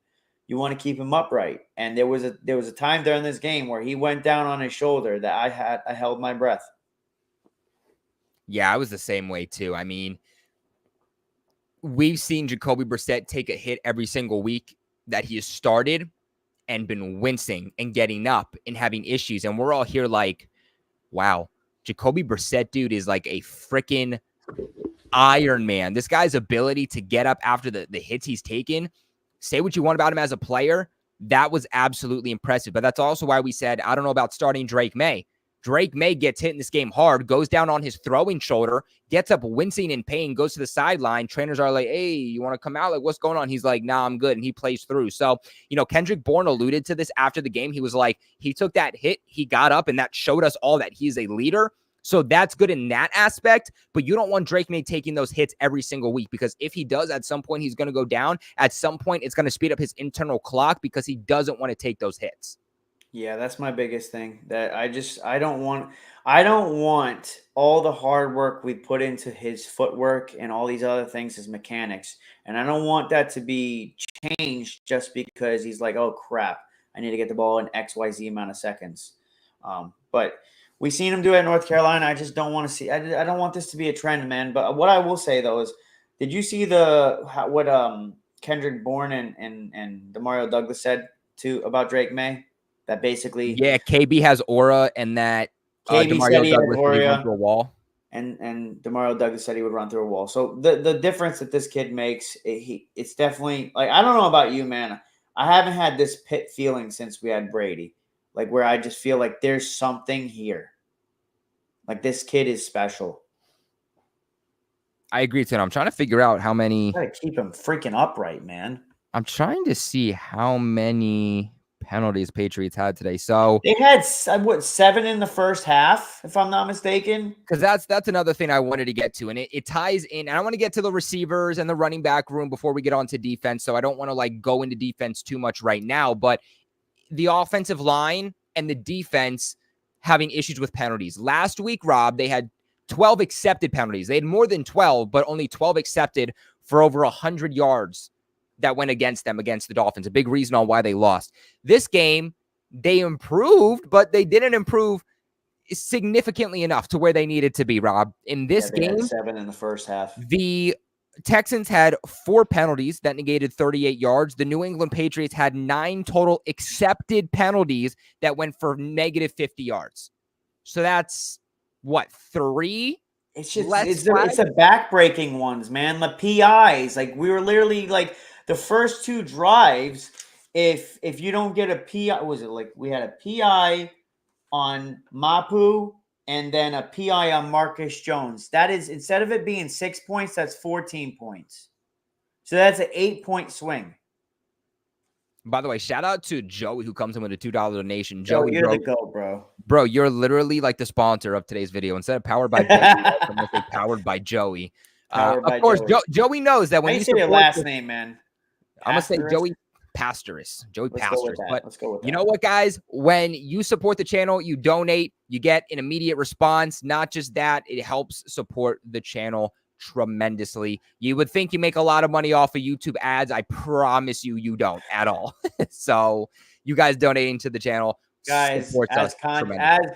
You want to keep him upright. And there was a time during this game where he went down on his shoulder that I held my breath. Yeah, I was the same way too. I mean, we've seen Jacoby Brissett take a hit every single week that he has started and been wincing and getting up and having issues. And we're all here like, wow, Jacoby Brissett, dude, is like a freaking Iron Man. This guy's ability to get up after the hits he's taken. Say what you want about him as a player. That was absolutely impressive. But that's also why we said, I don't know about starting Drake Maye. Drake Maye gets hit in this game hard, goes down on his throwing shoulder, gets up wincing in pain, goes to the sideline. Trainers are like, hey, you want to come out? Like, what's going on? He's like, nah, I'm good. And he plays through. So, Kendrick Bourne alluded to this after the game. He was like, he took that hit, he got up, and that showed us all that he's a leader. So that's good in that aspect, but you don't want Drake Maye taking those hits every single week, because if he does, at some point he's going to go down. At some point, it's going to speed up his internal clock because he doesn't want to take those hits. Yeah, that's my biggest thing. That I don't want all the hard work we put into his footwork and all these other things, his mechanics, and I don't want that to be changed just because he's like, oh crap, I need to get the ball in XYZ amount of seconds. But we've seen him do it in North Carolina. I just don't want to see. I don't want this to be a trend, man. But what I will say though is, did you see what Kendrick Bourne and Demario Douglas said about Drake Maye? That basically, yeah, KB has aura, and that Demario Douglas would run through a wall, and Demario Douglas said he would run through a wall. So the difference that this kid makes, it's definitely like, I don't know about you, man. I haven't had this pit feeling since we had Brady, like where I just feel like there's something here. Like this kid is special. I agree, too. I'm trying to figure out how many. Gotta keep him freaking upright, man. I'm trying to see how many penalties Patriots had today. So They had 7 in the first half, if I'm not mistaken. because that's another thing I wanted to get to, and it ties in. And I want to get to the receivers and the running back room before we get on to defense. So I don't want to like go into defense too much right now, but the offensive line and the defense having issues with penalties. Last week, Rob, they had 12 accepted penalties. They had more than 12, but only 12 accepted for over 100 yards that went against them, against the Dolphins. A big reason on why they lost. This game, they improved, but they didn't improve significantly enough to where they needed to be, Rob. In this They had game, 7 in the first half. the Texans had 4 penalties that negated 38 yards. The New England Patriots had 9 total accepted penalties that went for negative 50 yards. So that's what, 3? It's just Let's it's the back-breaking ones, man. The PIs, like we were literally like the first 2 drives. If you don't get a PI, was it like we had a PI on Mapu and then a PI on Marcus Jones? That is, instead of it being 6 points, that's 14 points. So that's an 8-point swing. By the way, shout out to Joey who comes in with a $2 donation. Joe, Joey, you're the GOAT, bro. Bro, you're literally like the sponsor of today's video. Instead of powered by Ben, I'm gonna say powered by Joey. Powered by of course, Joey. Joey knows that when How you say your support last this, name, man? I'm gonna say Pastoris? Joey Pastoris. Joey Let's go with Pastoris. that. But Let's go with that. you know what, guys? When you support the channel, you donate, you get an immediate response. Not just that, it helps support the channel tremendously. You would think you make a lot of money off of YouTube ads. I promise you, you don't at all. So you guys donating to the channel, Guys, as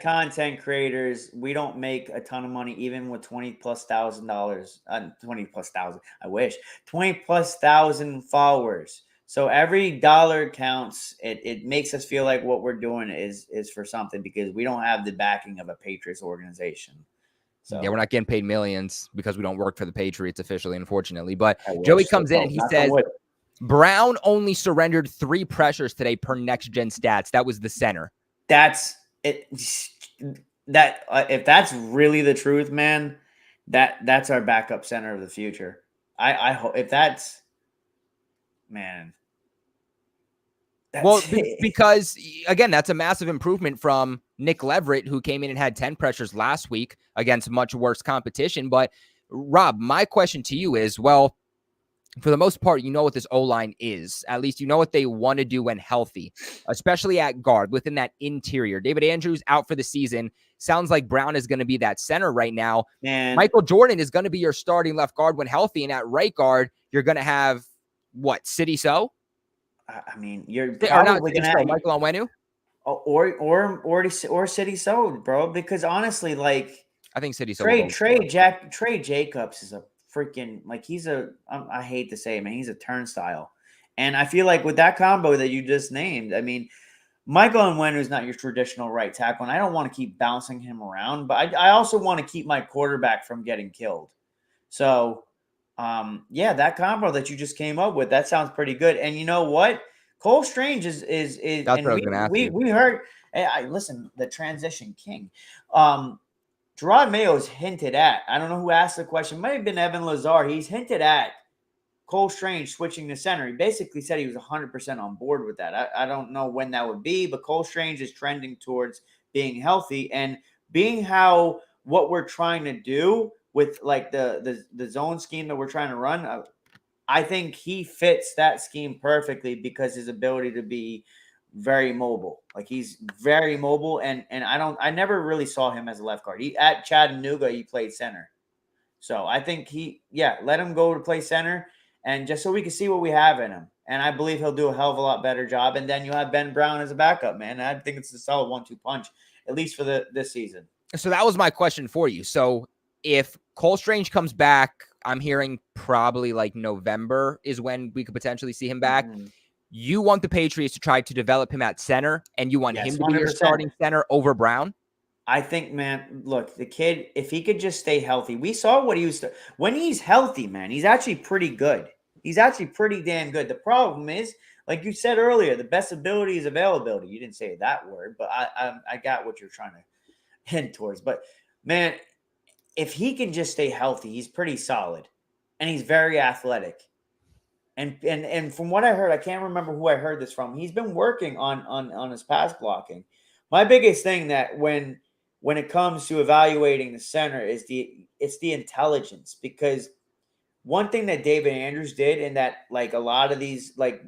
content creators, we don't make a ton of money, even with $20,000+. 20,000+. I wish 20,000+ followers. So every dollar counts. It makes us feel like what we're doing is for something, because we don't have the backing of a Patriots organization. So yeah, we're not getting paid millions because we don't work for the Patriots officially, unfortunately. But Joey comes in and he says, Brown only surrendered 3 pressures today per next gen stats. That was the center. That's it. That if that's really the truth, man, that's our backup center of the future. I hope, if that's, man. Well, because again, that's a massive improvement from Nick Leverett, who came in and had 10 pressures last week against much worse competition. But Rob, my question to you is, well, for the most part, you know what this O-line is. At least you know what they want to do when healthy, especially at guard within that interior. David Andrews out for the season. Sounds like Brown is going to be that center right now. And Michael Jordan is going to be your starting left guard when healthy. And at right guard, you're going to have what? City So? I mean, you're probably going to have Michael Onwenu? Or City So, bro. Because honestly, like, I think City So. Trey Jacobs is a freaking, like, I hate to say it, man, he's a turnstile. And I feel like with that combo that you just named, I mean, Michael Onwenu is not your traditional right tackle, and I don't want to keep bouncing him around, but I also want to keep my quarterback from getting killed. So, yeah, that combo that you just came up with, that sounds pretty good. And you know what? Cole Strange is that's and what I was going to ask you. We heard, listen, the transition king. Drake Maye's hinted at, I don't know who asked the question, might have been Evan Lazar. He's hinted at Cole Strange switching to center. He basically said he was 100% on board with that. I don't know when that would be, but Cole Strange is trending towards being healthy and being how what we're trying to do with like the zone scheme that we're trying to run. I think he fits that scheme perfectly because his ability to be very mobile. Like, he's very mobile, and I never really saw him as a left guard. At Chattanooga, he played center. So I think let him go to play center, and just so we can see what we have in him. And I believe he'll do a hell of a lot better job. And then you have Ben Brown as a backup, man. I think it's a solid 1-2 punch, at least for this season. So that was my question for you. So if Cole Strange comes back, I'm hearing probably like November is when we could potentially see him back. Mm-hmm. You want the Patriots to try to develop him at center, and you want him to be your starting center over Brown? I think, man, look, the kid, if he could just stay healthy, we saw what he was when he's healthy, man, he's actually pretty good. He's actually pretty damn good. The problem is, like you said earlier, the best ability is availability. You didn't say that word, but I got what you're trying to hint towards. But, man, if he can just stay healthy, he's pretty solid, and he's very athletic. And from what I heard, I can't remember who I heard this from. He's been working on his pass blocking. My biggest thing that when it comes to evaluating the center is the intelligence, because one thing that David Andrews did, and that like a lot of these, like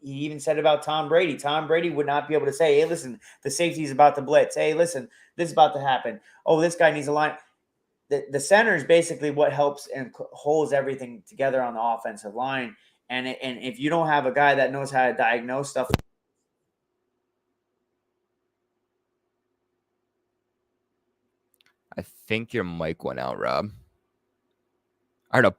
he even said about Tom Brady. Tom Brady would not be able to say, hey, listen, the safety is about to blitz. Hey, listen, this is about to happen. Oh, this guy needs a line. The center is basically what helps and holds everything together on the offensive line. And if you don't have a guy that knows how to diagnose stuff. I think your mic went out, Rob. I heard a.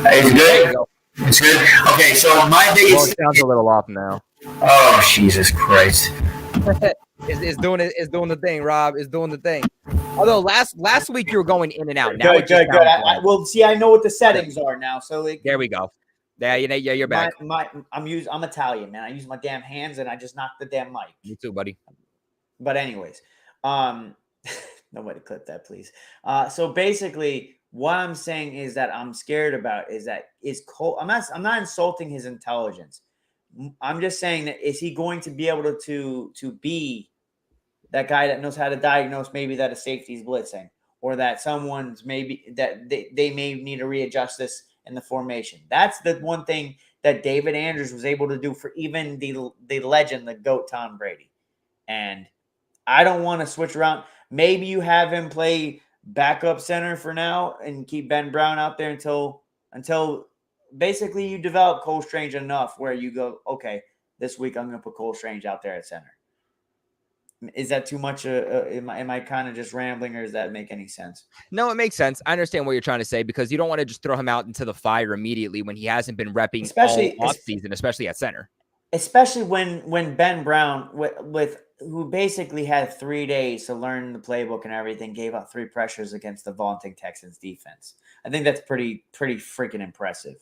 It's good. It's good. Okay, so my biggest. Well, it sounds a little off now. Oh, Jesus Christ! It's doing the thing, Rob. It's doing the thing. Although last week you were going in and out. Now Good. Well, see, I know what the settings are now. So there we go. Yeah, you're back. I'm Italian, man. I use my damn hands and I just knock the damn mic. You too, buddy. But anyways, nobody clip that, please. So basically, what I'm saying is that I'm scared about is Cole. I'm not insulting his intelligence. I'm just saying that is he going to be able to be that guy that knows how to diagnose maybe that a safety is blitzing, or that someone's maybe that they may need to readjust this in the formation. That's the one thing that David Andrews was able to do for even the legend, the GOAT Tom Brady. And I don't want to switch around. Maybe you have him play backup center for now and keep Ben Brown out there until basically you develop Cole Strange enough where you go, okay, this week I'm going to put Cole Strange out there at center. Is that too much? Am I kind of just rambling, or does that make any sense? No, it makes sense. I understand what you're trying to say, because you don't want to just throw him out into the fire immediately when he hasn't been repping all offseason, especially at center. Especially when Ben Brown, with who basically had 3 days to learn the playbook and everything, gave up 3 pressures against the vaunting Texans defense. I think that's pretty freaking impressive.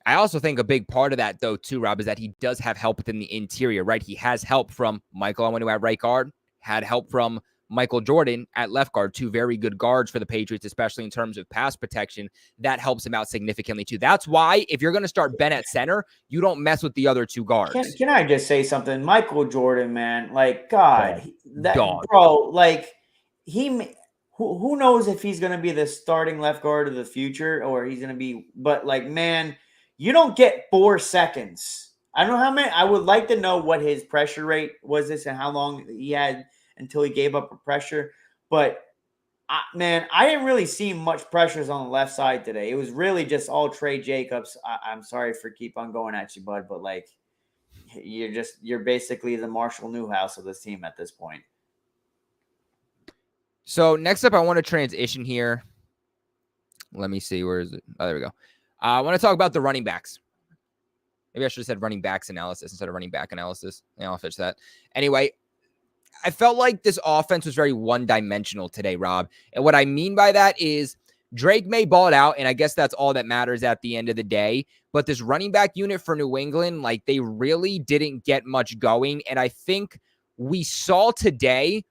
I also think a big part of that, though, too, Rob, is that he does have help within the interior, right? He has help from Michael Onwenu at right guard, had help from Michael Jordan at left guard, 2 very good guards for the Patriots, especially in terms of pass protection. That helps him out significantly, too. That's why if you're going to start Ben at center, you don't mess with the other 2 guards. Can I just say something? Michael Jordan, man, like, God, bro, like, who knows if he's going to be the starting left guard of the future, or he's going to be, but like, man, you don't get 4 seconds. I don't know how many. I would like to know what his pressure rate was this and how long he had until he gave up a pressure. But, man, I didn't really see much pressures on the left side today. It was really just all Trey Jacobs. I'm sorry for keep on going at you, bud, but, like, you're basically the Marshall Newhouse of this team at this point. So, next up, I want to transition here. Let me see. Where is it? Oh, there we go. I want to talk about the running backs. Maybe I should have said running backs analysis instead of running back analysis. Yeah, I'll fix that. Anyway, I felt like this offense was very one-dimensional today, Rob. And what I mean by that is Drake Maye balled out, and I guess that's all that matters at the end of the day. But this running back unit for New England, like, they really didn't get much going. And I think we saw today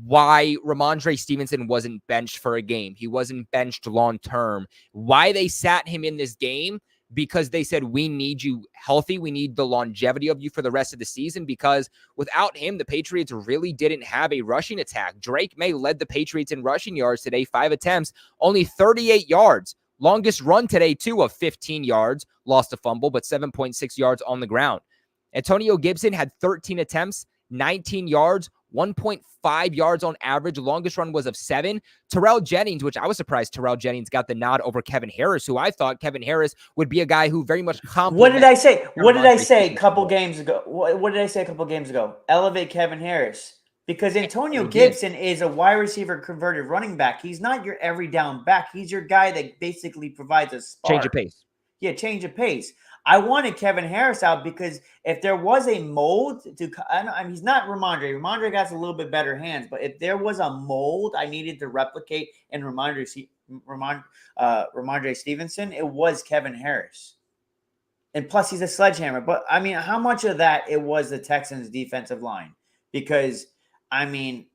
why Ramondre Stevenson wasn't benched for a game. He wasn't benched long-term. Why they sat him in this game, because they said, we need you healthy. We need the longevity of you for the rest of the season, because without him, the Patriots really didn't have a rushing attack. Drake Maye led the Patriots in rushing yards today, 5 attempts, only 38 yards. Longest run today, too, of 15 yards. Lost a fumble, but 7.6 yards on the ground. Antonio Gibson had 13 attempts, 19 yards, 1.5 yards on average. Longest run was of 7. Terrell Jennings, which I was surprised Terrell Jennings got the nod over Kevin Harris, who I thought Kevin Harris would be a guy who very much complements. What did I say? What did I say a couple games ago? What did I say a couple games ago? Elevate Kevin Harris. Because Antonio Gibson is a wide receiver converted running back. He's not your every down back. He's your guy that basically provides a spark. Change of pace. Yeah, change of pace. I wanted Kevin Harris out because if there was a mold to, I mean, he's not Ramondre. Ramondre got a little bit better hands, but if there was a mold I needed to replicate in Ramondre Stevenson, it was Kevin Harris. And plus, he's a sledgehammer. But, I mean, how much of that it was the Texans' defensive line? Because, I mean,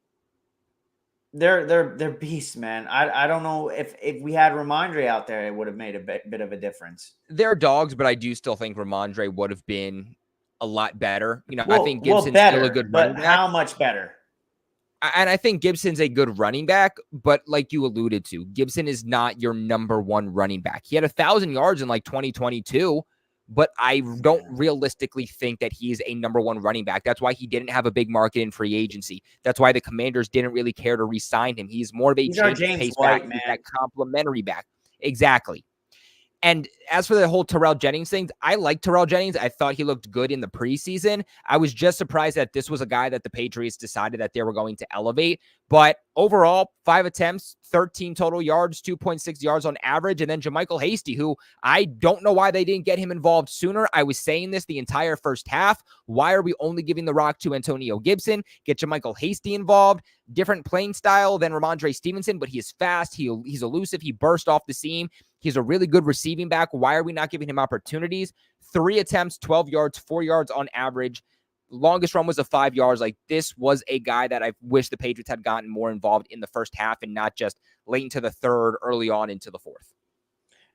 they're beasts, man. I don't know if we had Ramondre out there, it would have made a bit of a difference. They're dogs, but I do still think Ramondre would have been a lot better. I Well, think Gibson's still a better, good running but back. how much better? And I think Gibson's a good running back, but like you alluded to, Gibson is not your number one running back. He had 1,000 yards in like 2022, but I don't realistically think that he's a number one running back. That's why he didn't have a big market in free agency. That's why the Commanders didn't really care to re-sign him. He's more of a change of pace back, that complimentary back. Exactly. And as for the whole Terrell Jennings thing, I like Terrell Jennings. I thought he looked good in the preseason. I was just surprised that this was a guy that the Patriots decided that they were going to elevate. But overall, 5 attempts, 13 total yards, 2.6 yards on average. And then JaMychal Hasty, who I don't know why they didn't get him involved sooner. I was saying this the entire first half. Why are we only giving the rock to Antonio Gibson? Get JaMychal Hasty involved. Different playing style than Ramondre Stevenson, but he is fast. He's elusive. He burst off the seam. He's a really good receiving back. Why are we not giving him opportunities? 3 attempts, 12 yards, 4 yards on average. Longest run was a 5 yards. Like, this was a guy that I wish the Patriots had gotten more involved in the first half and not just late into the third, early on into the fourth.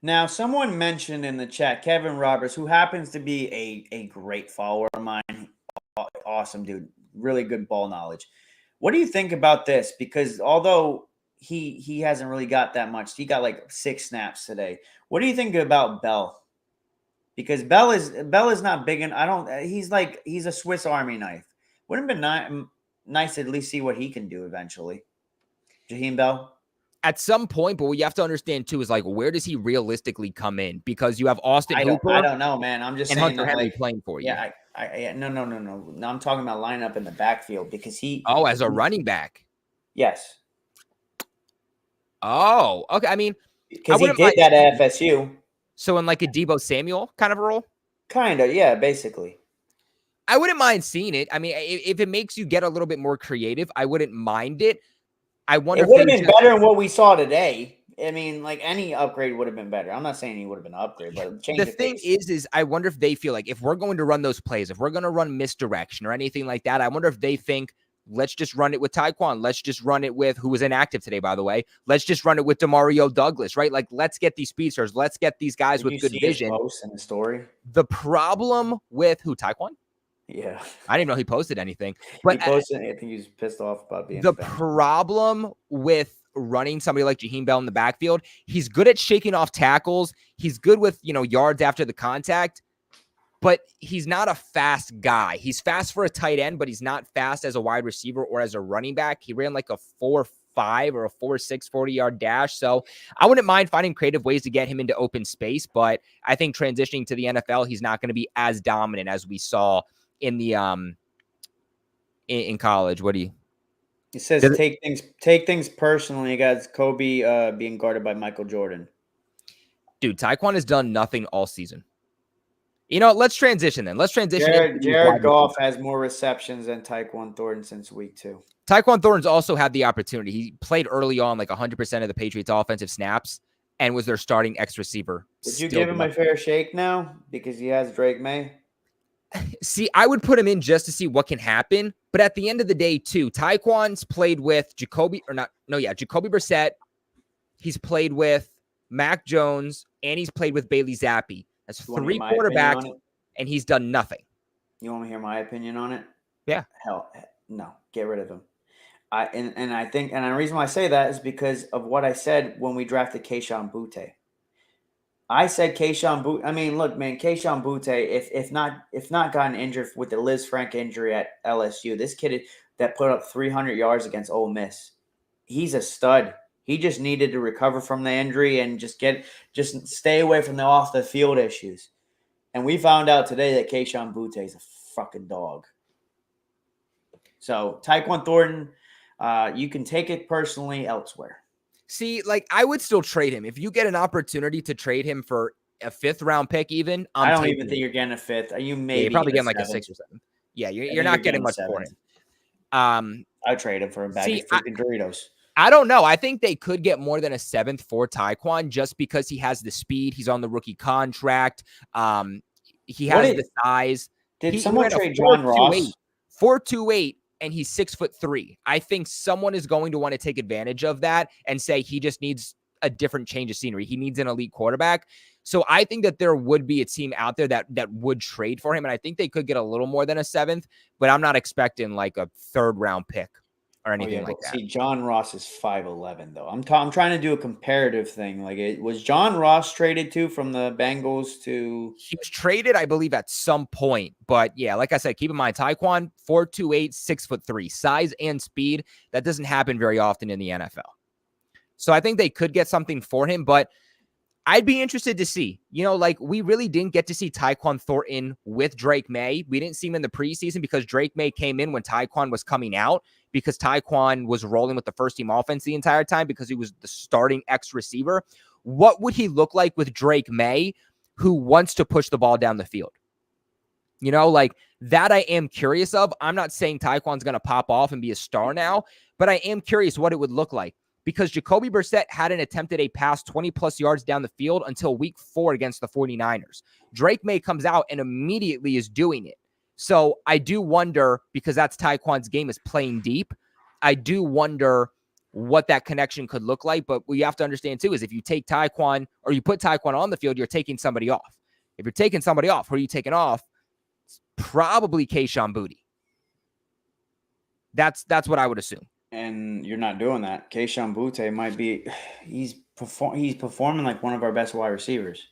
Now, someone mentioned in the chat, Kevin Roberts, who happens to be a great follower of mine. Awesome dude. Really good ball knowledge. What do you think about this? Because although he hasn't really got that much, he got like 6 snaps today. What do you think about Bell? Because Bell is not big, and he's a Swiss Army knife. Wouldn't it be nice to at least see what he can do eventually? Jaheim Bell? At some point, but what you have to understand too is, like, where does he realistically come in? Because you have Austin Hooper. I don't know, man. I'm just and saying Hunter that, Henry playing for you. Yeah, no. I'm talking about lineup in the backfield because he. Oh, as a running back. Yes. Oh, okay. I mean, because he did that at FSU. So in like a Deebo Samuel kind of a role? Kind of, yeah, basically. I wouldn't mind seeing it. I mean, if it makes you get a little bit more creative, I wouldn't mind it. I wonder it would have been better than what we saw today. I mean, like, any upgrade would have been better. I'm not saying he would have been an upgrade, but change the thing is I wonder if they feel like if we're going to run those plays, if we're going to run misdirection or anything like that, I wonder if they think, let's just run it with Tyquan. Let's just run it with, who was inactive today, by the way. Let's just run it with Demario Douglas, right? Like, let's get these speedsters. Let's get these guys with good vision. Post in the story. The problem with who, Tyquan? Yeah. I didn't even know he posted anything. But he posted, I think he was pissed off about being the problem with running somebody like Jaheim Bell in the backfield, he's good at shaking off tackles. He's good with, yards after the contact, but he's not a fast guy. He's fast for a tight end, but he's not fast as a wide receiver or as a running back. He ran like a 4.5 or a 4.6 40-yard dash. So I wouldn't mind finding creative ways to get him into open space, but I think transitioning to the NFL, he's not going to be as dominant as we saw in the in college. What do you? It says take things personally. You guys, Kobe being guarded by Michael Jordan. Dude, Tyquan has done nothing all season. Let's transition then. Let's transition. Jared Goff has more receptions than Tyquan Thornton since week 2. Tyquan Thornton's also had the opportunity. He played early on, like 100% of the Patriots' offensive snaps, and was their starting X receiver. Would you give him a fair shake now because he has Drake Maye? See, I would put him in just to see what can happen. But at the end of the day, too, Tyquan's played with Jacoby Brissett. He's played with Mac Jones, and he's played with Bailey Zappi. That's 3 quarterbacks, and he's done nothing. You want to hear my opinion on it? Yeah. Hell, no. Get rid of him. I think the reason why I say that is because of what I said when we drafted Kayshon Boutte. I said Kayshon Boutte. I mean, look, man, Kayshon Boutte, if not gotten injured with the Liz Frank injury at LSU, this kid that put up 300 yards against Ole Miss, he's a stud. He just needed to recover from the injury and just stay away from the off the field issues. And we found out today that Kayshon Boutte is a fucking dog. So Tyquan Thornton, you can take it personally elsewhere. See, like, I would still trade him. If you get an opportunity to trade him for a 5th round pick, even, I don't even think you're getting a 5th. You maybe you're probably getting like a 6th or 7th. Yeah, you're not getting much for him. I'd trade him for a bag of freaking Doritos. I don't know. I think they could get more than a 7th for Tyquan just because he has the speed. He's on the rookie contract. He has the size. Did someone trade John Ross? 4.28 and he's 6'3". I think someone is going to want to take advantage of that and say he just needs a different change of scenery. He needs an elite quarterback. So I think that there would be a team out there that would trade for him. And I think they could get a little more than a 7th, but I'm not expecting like a 3rd round pick or anything like that. See, John Ross is 5'11", though. I'm trying to do a comparative thing. Like, was John Ross traded too from the Bengals to? He was traded, I believe, at some point. But yeah, like I said, keep in mind, Tyquan, 4'2", 6'3", size and speed. That doesn't happen very often in the NFL. So I think they could get something for him, but I'd be interested to see. Like, we really didn't get to see Tyquan Thornton with Drake Maye. We didn't see him in the preseason because Drake Maye came in when Tyquan was coming out, because Tyquan was rolling with the first-team offense the entire time because he was the starting X receiver. What would he look like with Drake Maye, who wants to push the ball down the field? Like, that I am curious of. I'm not saying Tyquan's going to pop off and be a star now, but I am curious what it would look like, because Jacoby Brissett hadn't attempted a pass 20-plus yards down the field until week 4 against the 49ers. Drake Maye comes out and immediately is doing it. So I do wonder, because that's Tyquan's game, is playing deep. I do wonder what that connection could look like. But what you have to understand, too, is if you take Tyquan or you put Tyquan on the field, you're taking somebody off. If you're taking somebody off, who are you taking off? It's probably Kayshon Boutte. That's what I would assume. And you're not doing that. Kayshon Boutte might be – he's performing like one of our best wide receivers.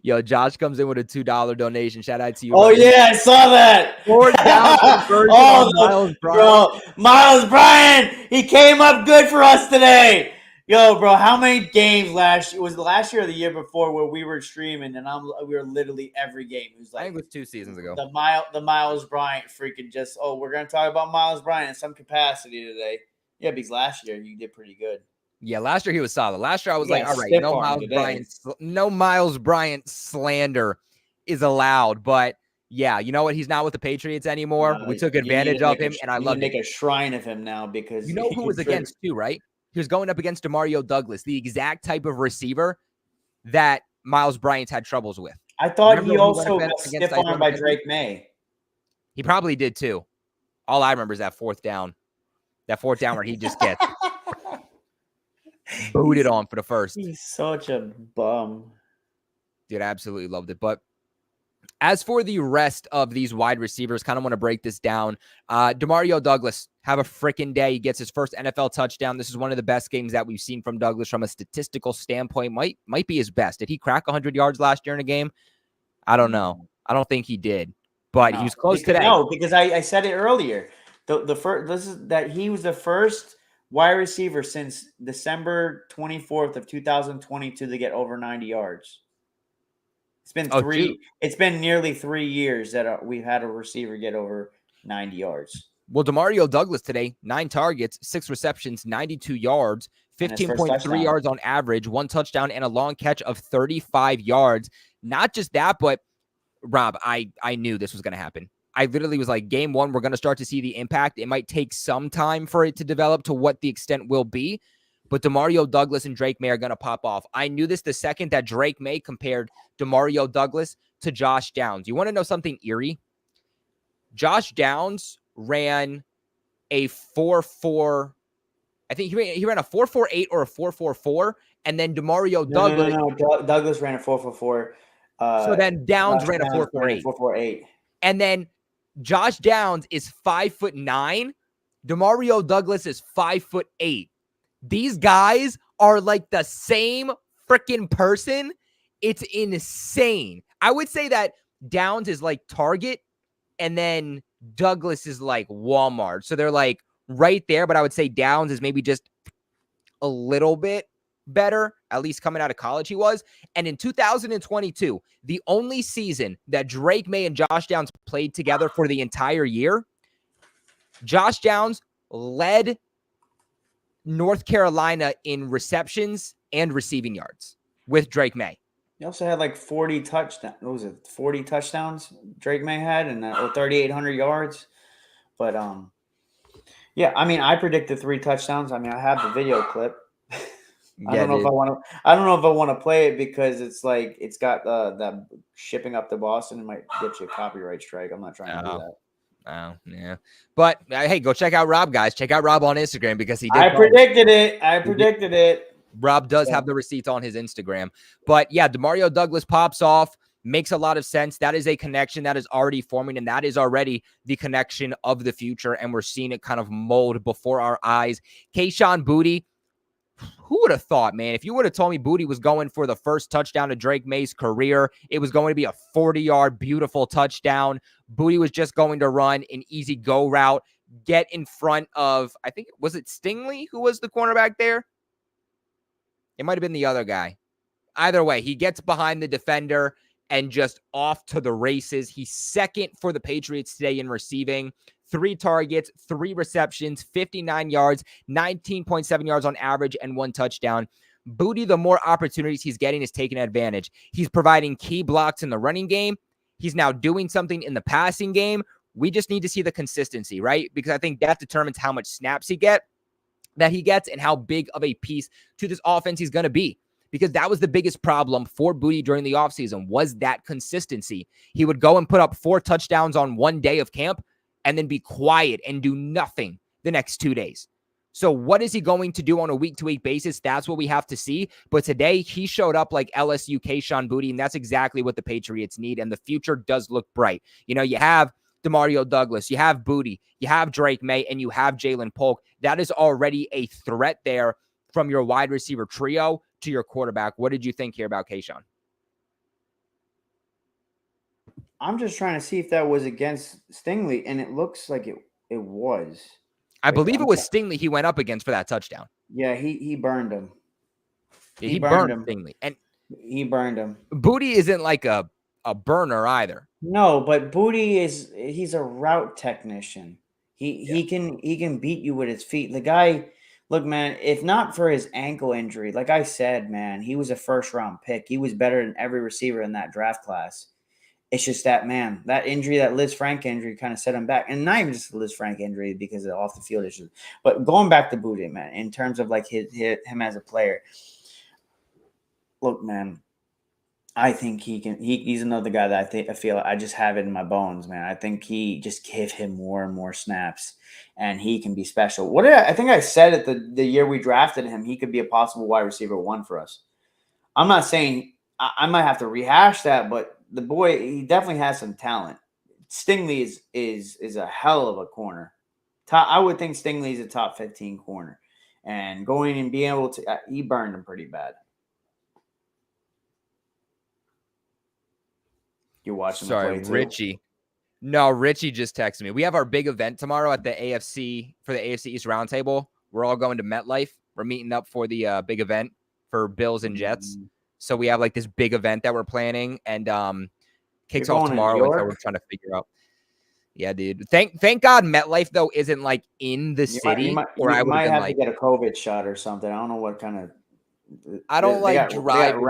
Yo, Josh comes in with a $2 donation. Shout out to you. Oh, yeah, I saw that. 4th down conversion on Miles Bryant. Bro, Miles Bryant, he came up good for us today. Yo, bro, how many games was it last year or the year before where we were streaming and we were literally every game? It was like, I think it was 2 seasons ago. The Miles Bryant freaking just, we're going to talk about Miles Bryant in some capacity today. Yeah, because last year you did pretty good. Yeah, last year he was solid. Last year I was like, all right, no Miles Bryant slander is allowed. But yeah, you know what? He's not with the Patriots anymore. We took advantage of him, and I love it. Make a shrine of him now because who was against too, right? He was going up against Demario Douglas, the exact type of receiver that Miles Bryant had troubles with. I thought he also got stiff-armed by Drake Maye. He probably did too. All I remember is that 4th down. That 4th down where he just gets booted on for the first. He's such a bum. Dude, I absolutely loved it. But as for the rest of these wide receivers, kind of want to break this down. Demario Douglas, have a freaking day. He gets his first NFL touchdown. This is one of the best games that we've seen from Douglas from a statistical standpoint. Might be his best. Did he crack 100 yards last year in a game? I don't know. I don't think he did. But he was close today. No, because I said it earlier. The first he was the first wide receiver since December 24th of 2022 to get over 90 yards. It's been It's been nearly 3 years that we've had a receiver get over 90 yards. Well, Demario Douglas today, 9 targets, 6 receptions, 92 yards, 15.3 yards on average, 1 touchdown, and a long catch of 35 yards. Not just that, but Rob, I knew this was going to happen. I literally was like, game 1, we're going to start to see the impact. It might take some time for it to develop to what the extent will be, but Demario Douglas and Drake Maye are going to pop off. I knew this the second that Drake Maye compared Demario Douglas to Josh Downs. You want to know something eerie? Josh Downs ran a 4.4. I think he ran a 4.48 or a 4.44, and then Demario Douglas. No. Douglas ran a 4.44. So then Downs ran a 4.48. 4.48. And then Josh Downs is 5'9". Demario Douglas is 5'8". These guys are like the same freaking person. It's insane. I would say that Downs is like Target, and then Douglas is like Walmart. So they're like right there, but I would say Downs is maybe just a little bit better, at least coming out of college he was. And in 2022, the only season that Drake Maye and Josh Downs played together for the entire year, Josh Downs led North Carolina in receptions and receiving yards with Drake Maye. He also had like 40 touchdowns. What was it? 40 touchdowns Drake Maye had and 3,800 yards. But yeah, I mean, I predicted 3 touchdowns. I mean, I have the video clip. I don't know if I want to. I don't know if I want to play it because it's like it's got that shipping up to Boston. It might get you a copyright strike. I'm not trying to do that. Oh, yeah. But hey, go check out Rob, guys. Check out Rob on Instagram because he did. I predicted it. Rob does have the receipts on his Instagram. But yeah, Demario Douglas pops off. Makes a lot of sense. That is a connection that is already forming, and that is already the connection of the future. And we're seeing it kind of mold before our eyes. Kayshon Boutte, who would have thought, man? If you would have told me Boutte was going for the first touchdown of Drake Maye's career, it was going to be a 40-yard, beautiful touchdown. Boutte was just going to run an easy go route, get in front of, I think, was it Stingley who was the cornerback there? It might have been the other guy. Either way, he gets behind the defender and just off to the races. He's second for the Patriots today in receiving. 3 targets, 3 receptions, 59 yards, 19.7 yards on average, and 1 touchdown. Boutte, the more opportunities he's getting, is taking advantage. He's providing key blocks in the running game. He's now doing something in the passing game. We just need to see the consistency, right? Because I think that determines how much snaps he gets and how big of a piece to this offense he's going to be. Because that was the biggest problem for Boutte during the offseason, was that consistency. He would go and put up 4 touchdowns on one day of camp and then be quiet and do nothing the next 2 days. So what is he going to do on a week-to-week basis? That's what we have to see. But today, he showed up like LSU Kayshon Boutte, and that's exactly what the Patriots need, and the future does look bright. You know, you have Demario Douglas, you have Boutte, you have Drake Maye, and you have Jalen Polk. That is already a threat there from your wide receiver trio to your quarterback. What did you think here about Kayshon? I'm just trying to see if that was against Stingley, and it looks like it was. I believe it was Stingley he went up against for that touchdown. Yeah, he burned him. Yeah, he burned him. Stingley. And he burned him. Boutte isn't like a burner either. No, but Boutte he's a route technician. He can beat you with his feet. The guy, look, man, if not for his ankle injury, like I said, man, he was a first-round pick. He was better than every receiver in that draft class. It's just that, man, that injury, that Liz Frank injury kind of set him back. And not even just the Liz Frank injury because of off-the-field issues. But going back to Boutte, man, in terms of like him as a player, look, man, I think he's another guy that I feel I just have it in my bones, man. I think he just give him more and more snaps, and he can be special. I think I said it the year we drafted him, he could be a possible wide receiver 1 for us. I'm not saying I might have to rehash that, but the boy, he definitely has some talent. Stingley is a hell of a corner. I would think Stingley is a top 15 corner, and going and being able to, he burned him pretty bad. You're watching. Sorry, Richie. No, Richie just texted me. We have our big event tomorrow at the AFC East Roundtable. We're all going to MetLife. We're meeting up for the big event for Bills and Jets. So we have like this big event that we're planning, and kicks off tomorrow. And so we're trying to figure out. Yeah, dude. Thank God MetLife though isn't like in the city, you might have to get a COVID shot or something. I don't know what kind of. I don't like driving.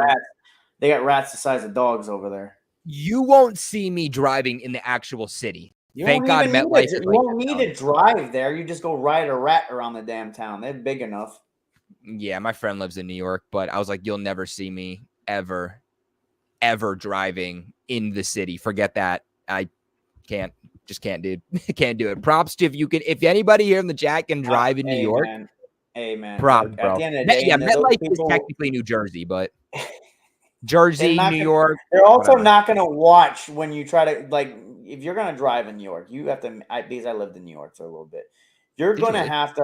They got rats the size of dogs over there. You won't see me driving in the actual city. Thank God MetLife. You won't need to drive there. You just go ride a rat around the damn town. They're big enough. Yeah, my friend lives in New York, but I was like, you'll never see me ever driving in the city. Forget that. I just can't, dude. Can't do it. Props to if anybody here in the chat can drive in New York. Man. Hey, man. Props, bro. At the end of the day, MetLife is technically New Jersey, but Jersey, New York. They're also not going to watch when you try to, like, if you're going to drive in New York, you have to, because I lived in New York for a little bit. You're going to have to,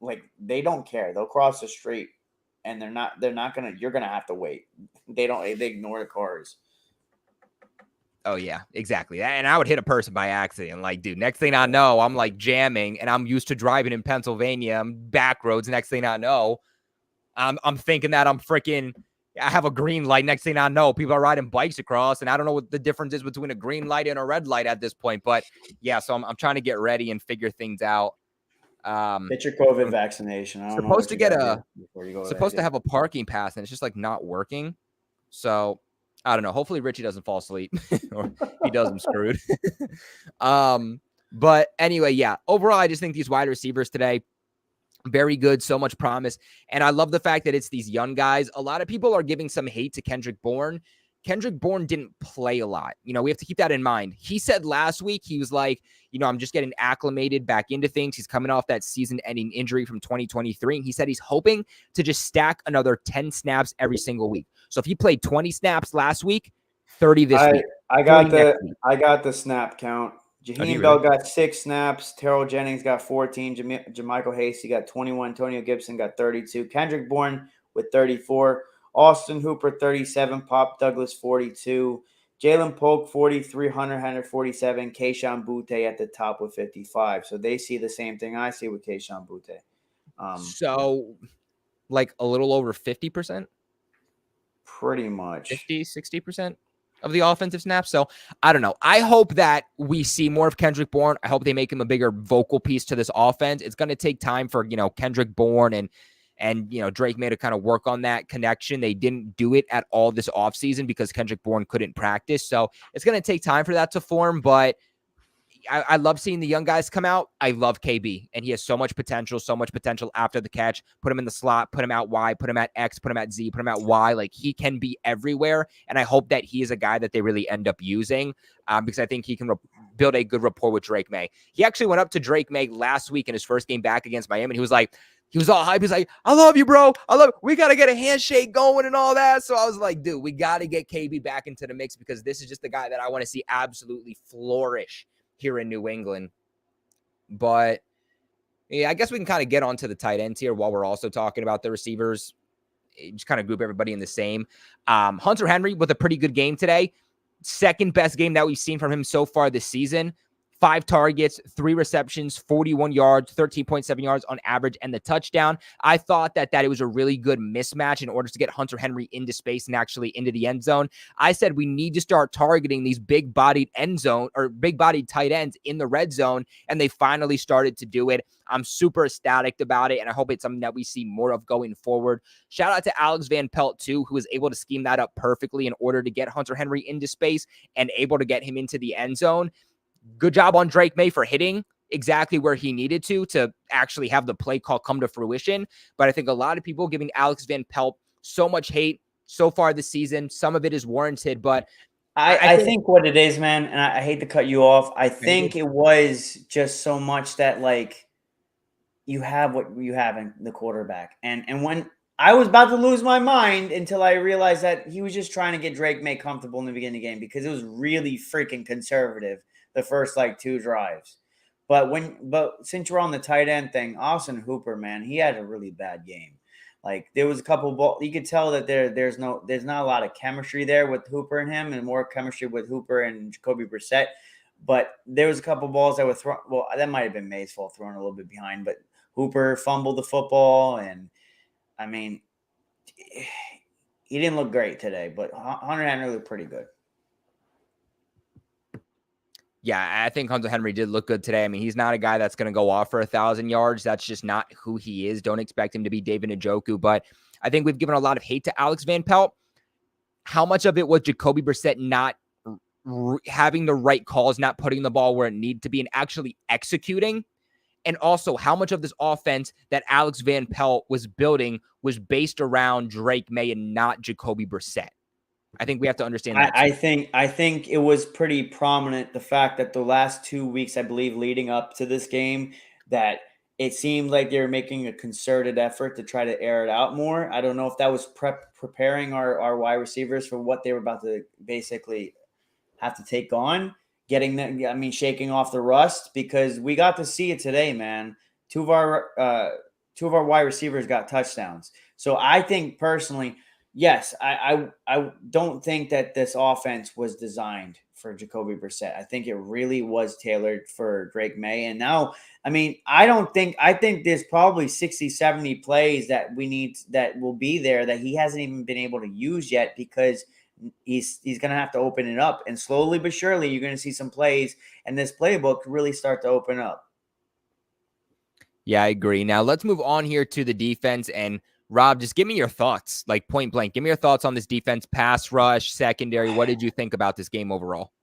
like, they don't care. They'll cross the street and you're going to have to wait. They ignore the cars. Oh, yeah, exactly. And I would hit a person by accident. Like, dude, next thing I know, I'm like jamming, and I'm used to driving in Pennsylvania. I'm back roads. Next thing I know, I'm thinking that I have a green light. Next thing I know, people are riding bikes across, and I don't know what the difference is between a green light and a red light at this point. But yeah, so I'm trying to get ready and figure things out. Get your COVID vaccination. I don't supposed to get to have a parking pass, and it's just like not working. So I don't know. Hopefully Richie doesn't fall asleep, or if he does, I'm screwed. But anyway, yeah. Overall, I just think these wide receivers today, Very good, so much promise. And I love the fact that it's these young guys. A lot of people are giving some hate to Kendrick Bourne. Kendrick Bourne didn't play a lot. We have to keep that in mind. He said last week, he was like, I'm just getting acclimated back into things. He's coming off that season-ending injury from 2023. And he said he's hoping to just stack another 10 snaps every single week. So if he played 20 snaps last week, 30 this week. I got the snap count. Jaheim Bell got 6 snaps. Terrell Jennings got 14. Jermichael Hasty got 21. Antonio Gibson got 32. Kendrick Bourne with 34. Austin Hooper 37. Pop Douglas 42. Jalen Polk 43. Hunter Henry 47. Kayshon Boutte at the top with 55. So they see the same thing I see with Kayshon Boutte. So like a little over 50%? Pretty much. 50, 60%? Of the offensive snaps. So I don't know. I hope that we see more of Kendrick Bourne. I hope they make him a bigger vocal piece to this offense. It's going to take time for, Kendrick Bourne and Drake Maye to kind of work on that connection. They didn't do it at all this offseason because Kendrick Bourne couldn't practice. So it's going to take time for that to form, but I love seeing the young guys come out. I love KB, and he has so much potential after the catch. Put him in the slot, put him out Y, put him at X, put him at Z, put him at Y. Like, he can be everywhere, and I hope that he is a guy that they really end up using because I think he can build a good rapport with Drake Maye. He actually went up to Drake Maye last week in his first game back against Miami, and he was all hype. He's like, I love you, bro. We got to get a handshake going and all that. So I was like, dude, we got to get KB back into the mix because this is just the guy that I want to see absolutely flourish here in New England. But yeah, I guess we can kind of get onto the tight ends here while we're also talking about the receivers. Just kind of group everybody in the same. Hunter Henry with a pretty good game today. Second best game that we've seen from him so far this season. 5 targets, 3 receptions, 41 yards, 13.7 yards on average, and the touchdown. I thought that it was a really good mismatch in order to get Hunter Henry into space and actually into the end zone. I said we need to start targeting these big-bodied big-bodied tight ends in the red zone, and they finally started to do it. I'm super ecstatic about it, and I hope it's something that we see more of going forward. Shout out to Alex Van Pelt, too, who was able to scheme that up perfectly in order to get Hunter Henry into space and able to get him into the end zone. Good job on Drake Maye for hitting exactly where he needed to actually have the play call come to fruition. But I think a lot of people giving Alex Van Pelt so much hate so far this season. Some of it is warranted, but I think what it is, man, and I hate to cut you off. I think it was just so much that, like, you have what you have in the quarterback. And when I was about to lose my mind until I realized that he was just trying to get Drake Maye comfortable in the beginning of the game because it was really freaking conservative the first 2 drives. But since you're on the tight end thing, Austin Hooper, man, he had a really bad game. Like, there was a couple balls. You could tell that there's not a lot of chemistry there with Hooper and him, and more chemistry with Hooper and Jacoby Brissett. But there was a couple balls that were thrown. Well, that might have been Maye's fault, throwing a little bit behind. But Hooper fumbled the football, and I mean, he didn't look great today. But Hunter Henry looked pretty good. Yeah, I think Hunter Henry did look good today. I mean, he's not a guy that's going to go off for 1,000 yards. That's just not who he is. Don't expect him to be David Njoku. But I think we've given a lot of hate to Alex Van Pelt. How much of it was Jacoby Brissett not having the right calls, not putting the ball where it needed to be, and actually executing? And also, how much of this offense that Alex Van Pelt was building was based around Drake Maye and not Jacoby Brissett? I think we have to understand that. I think it was pretty prominent, the fact that the last 2 weeks, I believe, leading up to this game, that it seemed like they were making a concerted effort to try to air it out more. I don't know if that was preparing our wide receivers for what they were about to basically have to take on, shaking off the rust, because we got to see it today, man. Two of our wide receivers got touchdowns. So I think personally, yes, I don't think that this offense was designed for Jacoby Brissett. I think it really was tailored for Drake Maye. And now, I mean, I think there's probably 60, 70 plays that will be there that he hasn't even been able to use yet, because he's going to have to open it up. And slowly but surely, you're going to see some plays and this playbook really start to open up. Yeah, I agree. Now let's move on here to the defense. And Rob, just give me your thoughts, like point blank. Give me your thoughts on this defense, pass rush, secondary. What did you think about this game overall?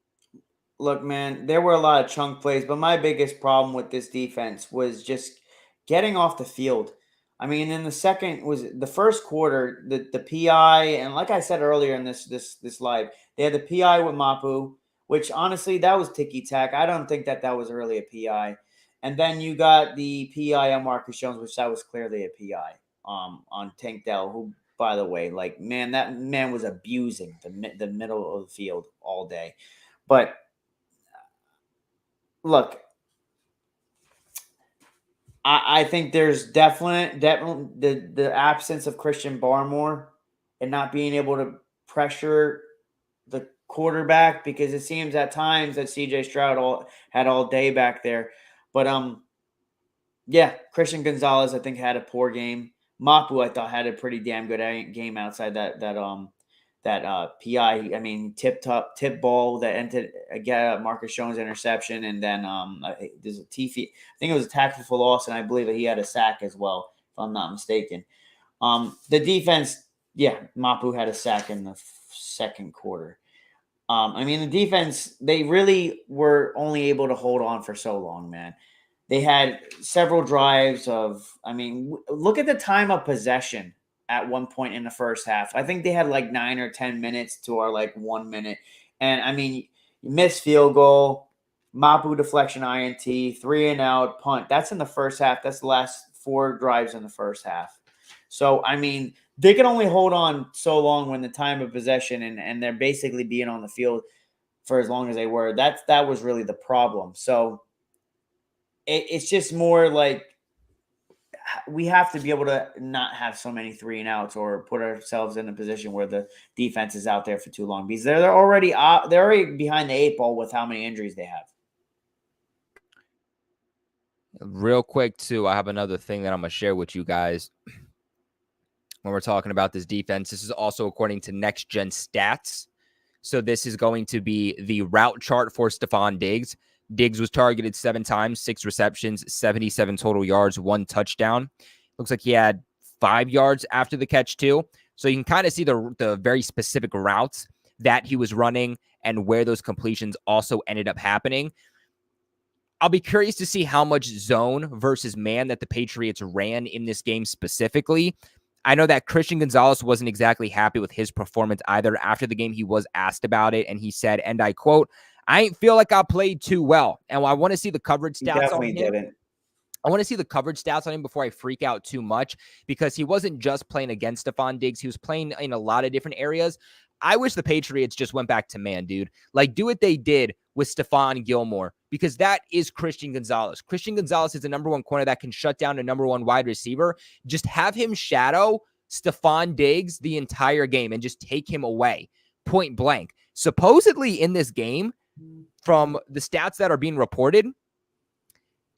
Look, man, there were a lot of chunk plays, but my biggest problem with this defense was just getting off the field. I mean, in the first quarter, the PI, and like I said earlier in this live, they had the PI with Mapu, which honestly, that was ticky-tack. I don't think that was really a PI. And then you got the PI on Marcus Jones, which that was clearly a PI on Tank Dell, who, by the way, like, man, that man was abusing the middle of the field all day. But look, I think there's definitely the absence of Christian Barmore and not being able to pressure the quarterback, because it seems at times that CJ Stroud had all day back there. But yeah, Christian Gonzalez I think had a poor game. Mapu I thought had a pretty damn good game outside that PI. I mean, tip ball that ended Marcus Jones interception, and then there's a Tiffy. I think it was a tackle for loss, and I believe that he had a sack as well, if I'm not mistaken. The defense, yeah, Mapu had a sack in the second quarter. I mean, the defense, they really were only able to hold on for so long, man. They had several drives of, I mean, look at the time of possession at one point in the first half. I think they had like 9 or 10 minutes to our like 1 minute. And I mean, you missed field goal, Mapu deflection INT, 3-and-out, punt. That's in the first half. That's the last 4 drives in the first half. So, I mean, they can only hold on so long when the time of possession and they're basically being on the field for as long as they were. That was really the problem. So it's just more like we have to be able to not have so many 3-and-outs or put ourselves in a position where the defense is out there for too long, because they're already behind the 8 ball with how many injuries they have. Real quick, too, I have another thing that I'm going to share with you guys when we're talking about this defense. This is also according to Next Gen Stats. So this is going to be the route chart for Stephon Diggs. Diggs was targeted 7 times, 6 receptions, 77 total yards, 1 touchdown. Looks like he had 5 yards after the catch, too. So you can kind of see the very specific routes that he was running and where those completions also ended up happening. I'll be curious to see how much zone versus man that the Patriots ran in this game specifically. I know that Christian Gonzalez wasn't exactly happy with his performance either. After the game, he was asked about it, and he said, and I quote, "I ain't feel like I played too well." And I want to see the coverage stats on him. Didn't. I want to see the coverage stats on him before I freak out too much, because he wasn't just playing against Stephon Diggs. He was playing in a lot of different areas. I wish the Patriots just went back to man, dude. Like, do what they did with Stephon Gilmore, because that is Christian Gonzalez. Christian Gonzalez is the number 1 corner that can shut down a number 1 wide receiver. Just have him shadow Stephon Diggs the entire game and just take him away, point blank. Supposedly in this game, from the stats that are being reported,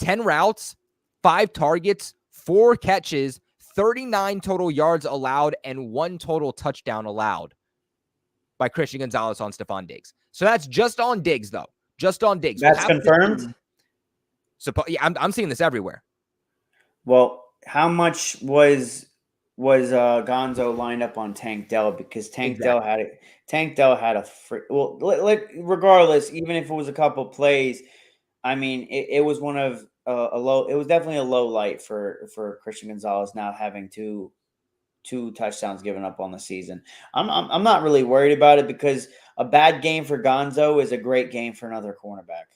10 routes, 5 targets, 4 catches, 39 total yards allowed, and 1 total touchdown allowed by Christian Gonzalez on Stephon Diggs. So that's just on Diggs, though. Just on Diggs. That's confirmed? Yeah, I'm seeing this everywhere. Well, how much was Gonzo lined up on Tank Dell? Because Tank Dell had it. Tank Dell had a like regardless, even if it was a couple plays, I mean, it was one of a low. It was definitely a low light for Christian Gonzalez now having two touchdowns given up on the season. I'm not really worried about it, because a bad game for Gonzo is a great game for another cornerback.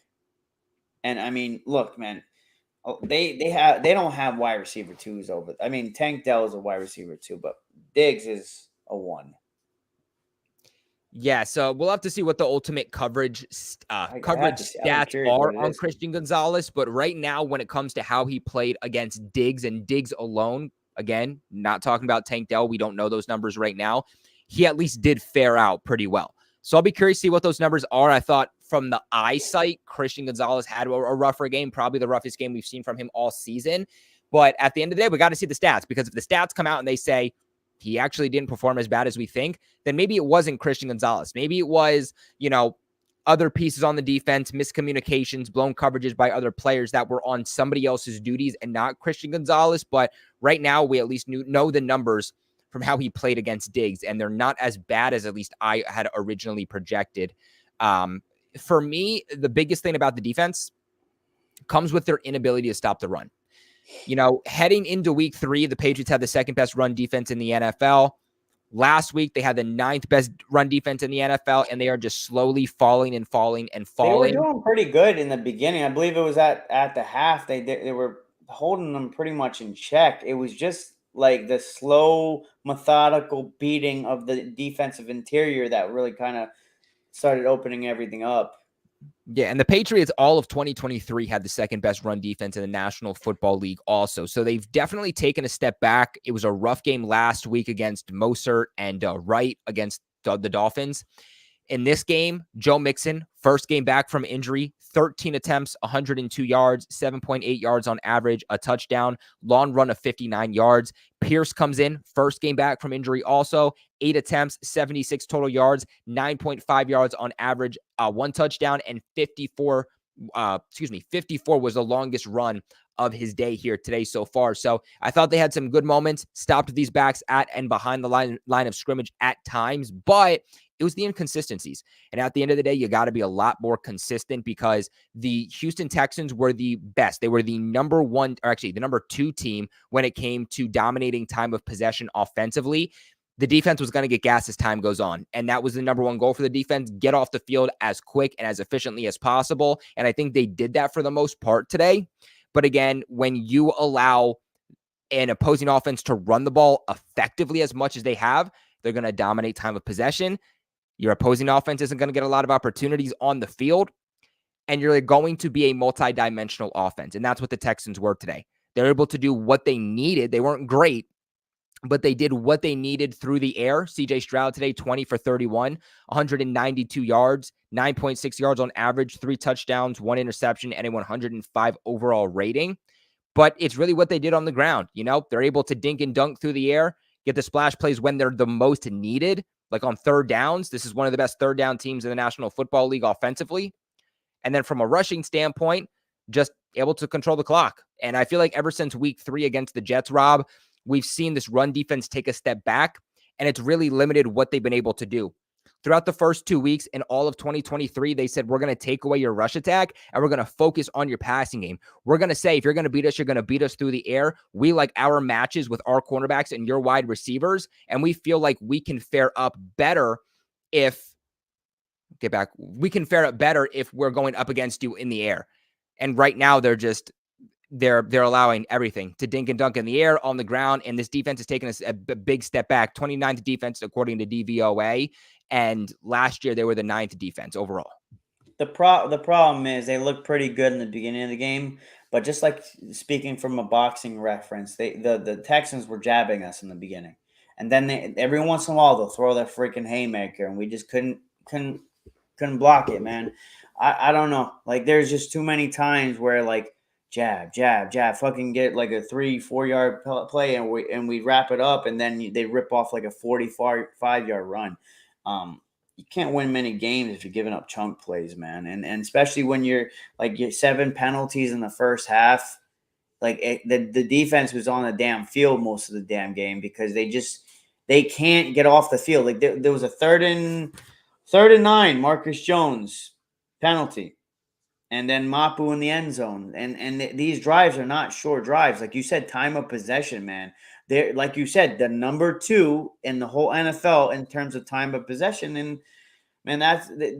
And I mean, look, man. They don't have wide receiver 2s over. I mean, Tank Dell is a wide receiver 2, but Diggs is a 1. Yeah, so we'll have to see what the ultimate coverage stats are on Christian Gonzalez. But right now, when it comes to how he played against Diggs and Diggs alone, again, not talking about Tank Dell, we don't know those numbers right now. He at least did fare out pretty well. So I'll be curious to see what those numbers are. I thought from the eyesight, Christian Gonzalez had a rougher game, probably the roughest game we've seen from him all season. But at the end of the day, we got to see the stats, because if the stats come out and they say he actually didn't perform as bad as we think, then maybe it wasn't Christian Gonzalez. Maybe it was, other pieces on the defense, miscommunications, blown coverages by other players that were on somebody else's duties and not Christian Gonzalez. But right now, we at least know the numbers from how he played against Diggs, and they're not as bad as at least I had originally projected. For me, the biggest thing about the defense comes with their inability to stop the run. Heading into week 3, the Patriots had the second best run defense in the NFL. Last week, they had the 9th best run defense in the NFL, and they are just slowly falling and falling and falling. They were doing pretty good in the beginning. I believe it was at the half. They were holding them pretty much in check. It was just like the slow, methodical beating of the defensive interior that really kind of started opening everything up. Yeah, and the Patriots all of 2023 had the second best run defense in the National Football League also. So they've definitely taken a step back. It was a rough game last week against Mostert and Wright against the Dolphins. In this game, Joe Mixon, first game back from injury, 13 attempts, 102 yards, 7.8 yards on average, a touchdown, long run of 59 yards. Pierce comes in, first game back from injury also, 8 attempts, 76 total yards, 9.5 yards on average, 1 touchdown, and 54 was the longest run of his day here today so far. So I thought they had some good moments, stopped these backs at and behind the line of scrimmage at times, but it was the inconsistencies. And at the end of the day, you got to be a lot more consistent because the Houston Texans were the best. They were the number 2 team when it came to dominating time of possession offensively. The defense was going to get gas as time goes on. And that was the number 1 goal for the defense, get off the field as quick and as efficiently as possible. And I think they did that for the most part today. But again, when you allow an opposing offense to run the ball effectively as much as they have, they're going to dominate time of possession. Your opposing offense isn't going to get a lot of opportunities on the field, and you're going to be a multi-dimensional offense. And that's what the Texans were today. They're able to do what they needed. They weren't great, but they did what they needed through the air. CJ Stroud today, 20 for 31, 192 yards, 9.6 yards on average, 3 touchdowns, 1 interception, and a 105 overall rating. But it's really what they did on the ground. They're able to dink and dunk through the air, get the splash plays when they're the most needed, like on third downs. This is one of the best third down teams in the National Football League offensively. And then from a rushing standpoint, just able to control the clock. And I feel like ever since week 3 against the Jets, Rob, we've seen this run defense take a step back, and it's really limited what they've been able to do. Throughout the first 2 weeks in all of 2023, they said, we're going to take away your rush attack and we're going to focus on your passing game. We're going to say, if you're going to beat us, you're going to beat us through the air. We like our matches with our cornerbacks and your wide receivers, and we feel like we can fare up better if we're going up against you in the air. And right now they're allowing everything to dink and dunk in the air, on the ground, and this defense has taken a big step back. 29th defense according to DVOA, and last year they were the 9th defense overall. The problem is they look pretty good in the beginning of the game, but just like speaking from a boxing reference, the Texans were jabbing us in the beginning, and then every once in a while they'll throw that freaking haymaker, and we just couldn't block it, man. I don't know, like there's just too many times where like jab, fucking get like a 3-4 yard play, and we wrap it up, and then they rip off like a 45-yard run. You can't win many games if you're giving up chunk plays, man. And especially when you're 7 penalties in the first half. Like the defense was on the damn field most of the damn game because they can't get off the field. Like there was a third and 9, Marcus Jones penalty, and then Mapu in the end zone. And these drives are not short drives. Like you said, time of possession, man. They're, like you said, the number 2 in the whole NFL in terms of time of possession. And man,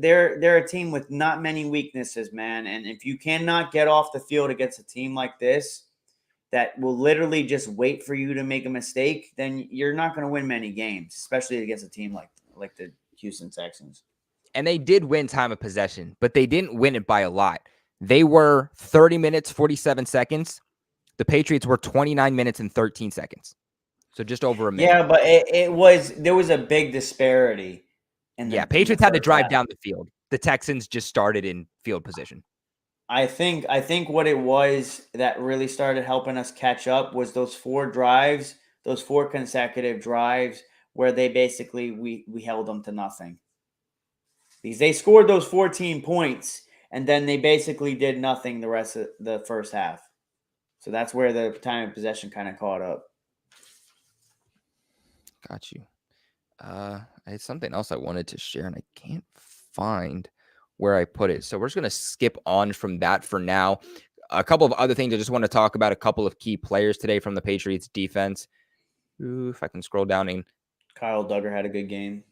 they're a team with not many weaknesses, man. And if you cannot get off the field against a team like this that will literally just wait for you to make a mistake, then you're not going to win many games, especially against a team like the Houston Texans. And they did win time of possession, but they didn't win it by a lot. They were 30 minutes, 47 seconds. The Patriots were 29 minutes and 13 seconds. So just over a minute. Yeah, but there was a big disparity. Patriots had to drive down the field. The Texans just started in field position. I think what it was that really started helping us catch up was those 4 consecutive drives where they basically we held them to nothing. Because they scored those 14 points, and then they basically did nothing the rest of the first half. So that's where the time of possession kind of caught up. Got you. I had something else I wanted to share, and I can't find where I put it. So we're just going to skip on from that for now. A couple of other things. I just want to talk about a couple of key players today from the Patriots defense. Ooh, if I can scroll down in. Kyle Duggar had a good game.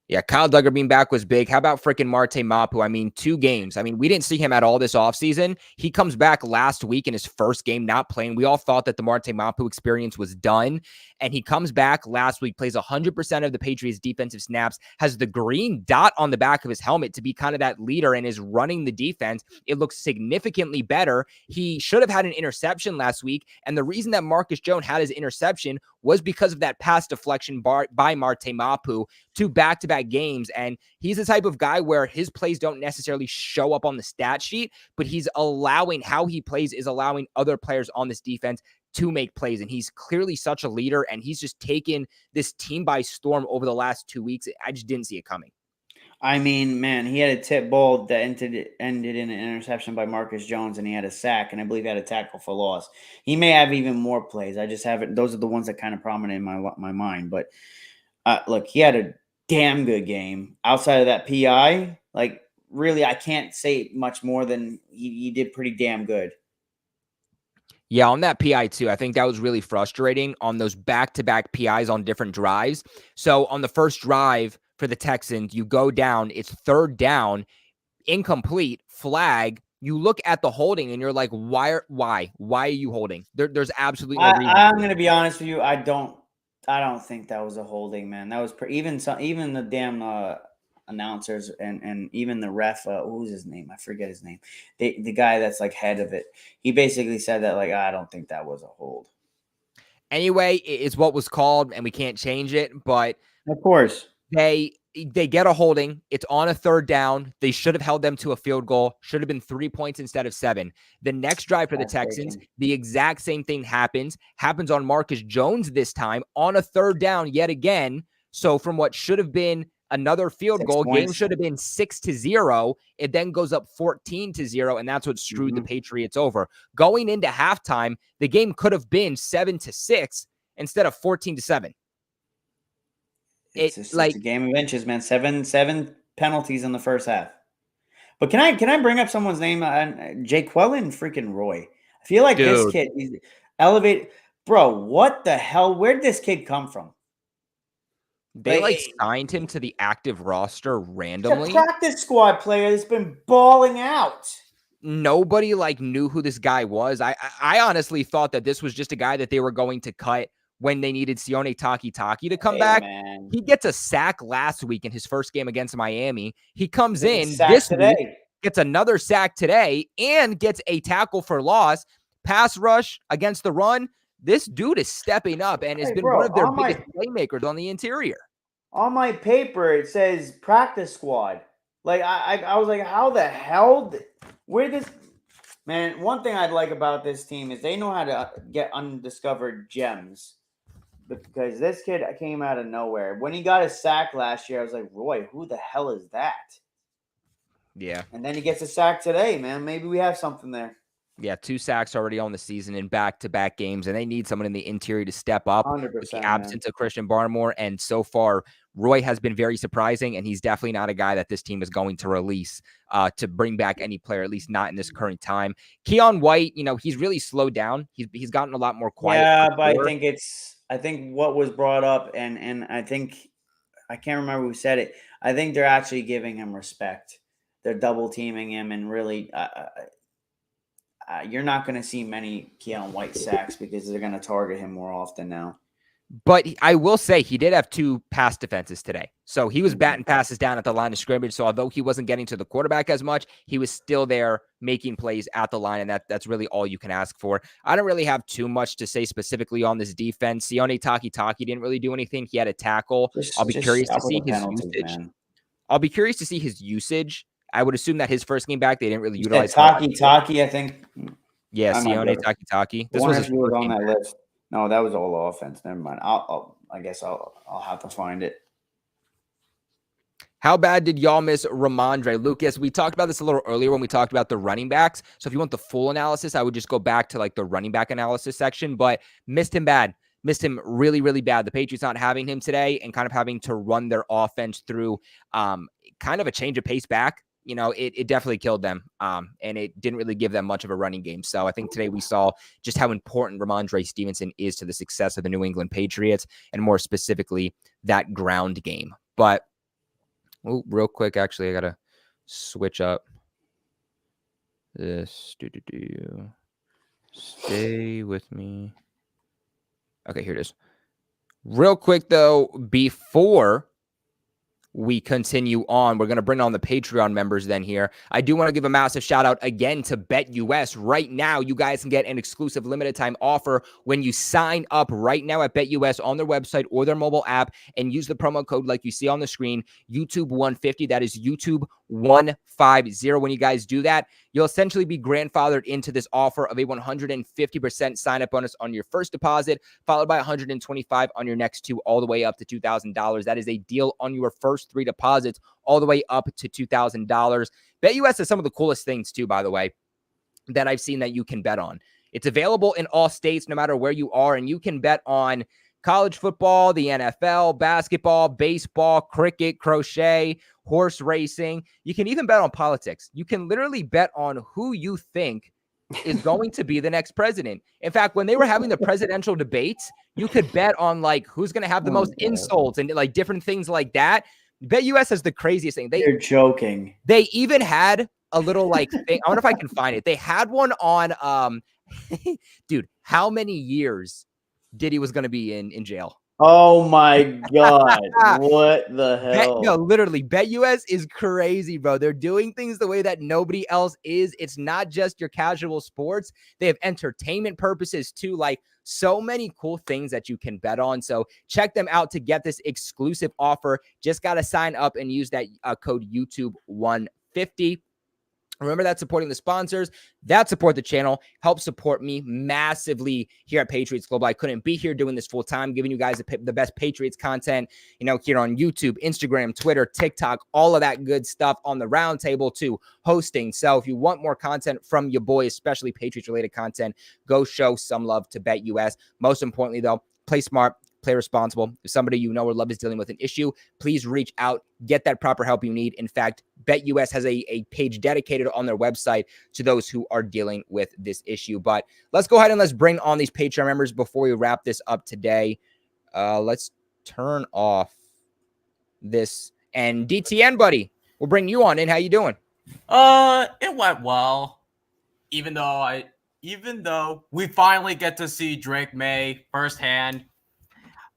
Yeah, Kyle Duggar being back was big. How about freaking Marte Mapu? I mean, 2 games. I mean, we didn't see him at all this offseason. He comes back last week in his first game, not playing. We all thought that the Marte Mapu experience was done. And he comes back last week, plays 100% of the Patriots defensive snaps, has the green dot on the back of his helmet to be kind of that leader and is running the defense. It looks significantly better. He should have had an interception last week. And the reason that Marcus Jones had his interception was because of that pass deflection by Marte Mapu, 2 back-to-back games. And he's the type of guy where his plays don't necessarily show up on the stat sheet, but he's allowing, how he plays is allowing other players on this defense to make plays. And he's clearly such a leader, and he's just taken this team by storm over the last 2 weeks. I just didn't see it coming. I mean, man, he had a tip ball that ended in an interception by Marcus Jones, and he had a sack, and I believe he had a tackle for loss. He may have even more plays. I just haven't. Those are the ones that kind of prominent in my mind. But look, he had a damn good game. Outside of that PI, like really, I can't say much more than he did pretty damn good. Yeah, on that PI too, I think that was really frustrating on those back-to-back PIs on different drives. So on the first drive for the Texans, you go down, it's 3rd down, incomplete, flag. You look at the holding and you're like, why are you holding? There's absolutely no reason. I'm going to be honest with you. I don't think that was a holding, man. That was even the damn announcers and even the ref. What was his name? I forget his name. The guy that's like head of it. He basically said that like, I don't think that was a hold. Anyway, it's what was called, and we can't change it. But of course, they get a holding. It's on a 3rd down. They should have held them to a field goal. Should have been 3 points instead of 7. The next drive for the Texans, the exact same thing happens on Marcus Jones this time on a 3rd down yet again. So from what should have been another field goal, game should have been 6-0. It then goes up 14-0, and that's what screwed the Patriots over. Going into halftime, the game could have been 7-6 instead of 14-7. It's a game of inches, man. Seven penalties in the first half. But can I bring up someone's name? Jaquelin freaking Roy. I feel like this kid is elevated. Bro, what the hell? Where did this kid come from? They signed him to the active roster randomly. He's a practice squad player that's been balling out. Nobody knew who this guy was. I honestly thought that this was just a guy that they were going to cut when they needed Sione Takitaki to come back. Man. He gets a sack last week in his first game against Miami. He comes in this week, gets another sack today, and gets a tackle for loss. Pass rush against the run. This dude is stepping up and has been one of their biggest playmakers on the interior. On my paper, it says practice squad. Like, I was like, how the hell? Where this? Man, one thing I'd like about this team is they know how to get undiscovered gems. Because this kid came out of nowhere. When he got a sack last year, I was like, Roy, who the hell is that? Yeah. And then he gets a sack today, man. Maybe we have something there. Yeah, 2 sacks already on the season in back-to-back games, and they need someone in the interior to step up 100%, with the absence of Christian Barmore. And so far, Roy has been very surprising, and he's definitely not a guy that this team is going to release to bring back any player, at least not in this current time. Keon White, he's really slowed down. He's gotten a lot more quiet. Yeah, but I think what was brought up, and I think I can't remember who said it. I think they're actually giving him respect. They're double teaming him, and really, you're not going to see many Keon White sacks because they're going to target him more often now. But I will say he did have 2 pass defenses today. So he was batting passes down at the line of scrimmage. So although he wasn't getting to the quarterback as much, he was still there making plays at the line. And that's really all you can ask for. I don't really have too much to say specifically on this defense. Sione Takitaki didn't really do anything. He had a tackle. I'll be curious to see his usage. Man. I'll be curious to see his usage. I would assume that his first game back, they didn't really utilize Taki, I think. Yeah, Sione Takitaki. This was his first on that list. No, that was all offense. Never mind. I guess I'll have to find it. How bad did y'all miss Ramondre? Lucas, we talked about this a little earlier when we talked about the running backs. So if you want the full analysis, I would just go back to the running back analysis section, but missed him bad. Missed him really, really bad. The Patriots not having him today and kind of having to run their offense through kind of a change of pace back it definitely killed them. And it didn't really give them much of a running game. So I think today we saw just how important Ramondre Stevenson is to the success of the New England Patriots, and more specifically, that ground game. But real quick, actually, I got to switch up this. Stay with me. Okay, here it is. Real quick, though, before we continue on, we're going to bring on the Patreon members then here. I do want to give a massive shout out again to BetUS. Right now, you guys can get an exclusive limited time offer when you sign up right now at BetUS on their website or their mobile app and use the promo code like you see on the screen, YouTube150. That is YouTube150. When you guys do that, you'll essentially be grandfathered into this offer of a 150% sign-up bonus on your first deposit, followed by 125 on your next two, all the way up to $2,000. That is a deal on your first three deposits, all the way up to $2,000. BetUS has some of the coolest things too, by the way, that I've seen that you can bet on. It's available in all states, no matter where you are, and you can bet on college football, the NFL, basketball, baseball, cricket, crochet, horse racing. You can even bet on politics. You can literally bet on who you think is going to be the next president. In fact, when they were having the presidential debates, you could bet on like who's going to have the most insults and like different things like that. BetUS has the craziest thing. You're joking. They even had a little like thing. I wonder if I can find it. They had one on dude, how many years Diddy was going to be in jail? Oh my God. What the hell? Literally, BetUS is crazy, bro. They're doing things the way that nobody else is. It's not just your casual sports. They have entertainment purposes too, like so many cool things that you can bet on. So check them out to get this exclusive offer. Just got to sign up and use that code YouTube150. Remember that supporting the sponsors, that support the channel, help support me massively here at Patriots Global. I couldn't be here doing this full time, giving you guys the best Patriots content, here on YouTube, Instagram, Twitter, TikTok, all of that good stuff, on the roundtable too, hosting. So if you want more content from your boy, especially Patriots related content, go show some love to BetUS. Most importantly though, play smart, play responsible. If somebody you know or love is dealing with an issue, please reach out, get that proper help you need. In fact, BetUS has a page dedicated on their website to those who are dealing with this issue. But let's go ahead and let's bring on these Patreon members before we wrap this up today. Let's turn off this. And DTN, buddy, we'll bring you on in. How you doing? It went well. Even though we finally get to see Drake Maye firsthand,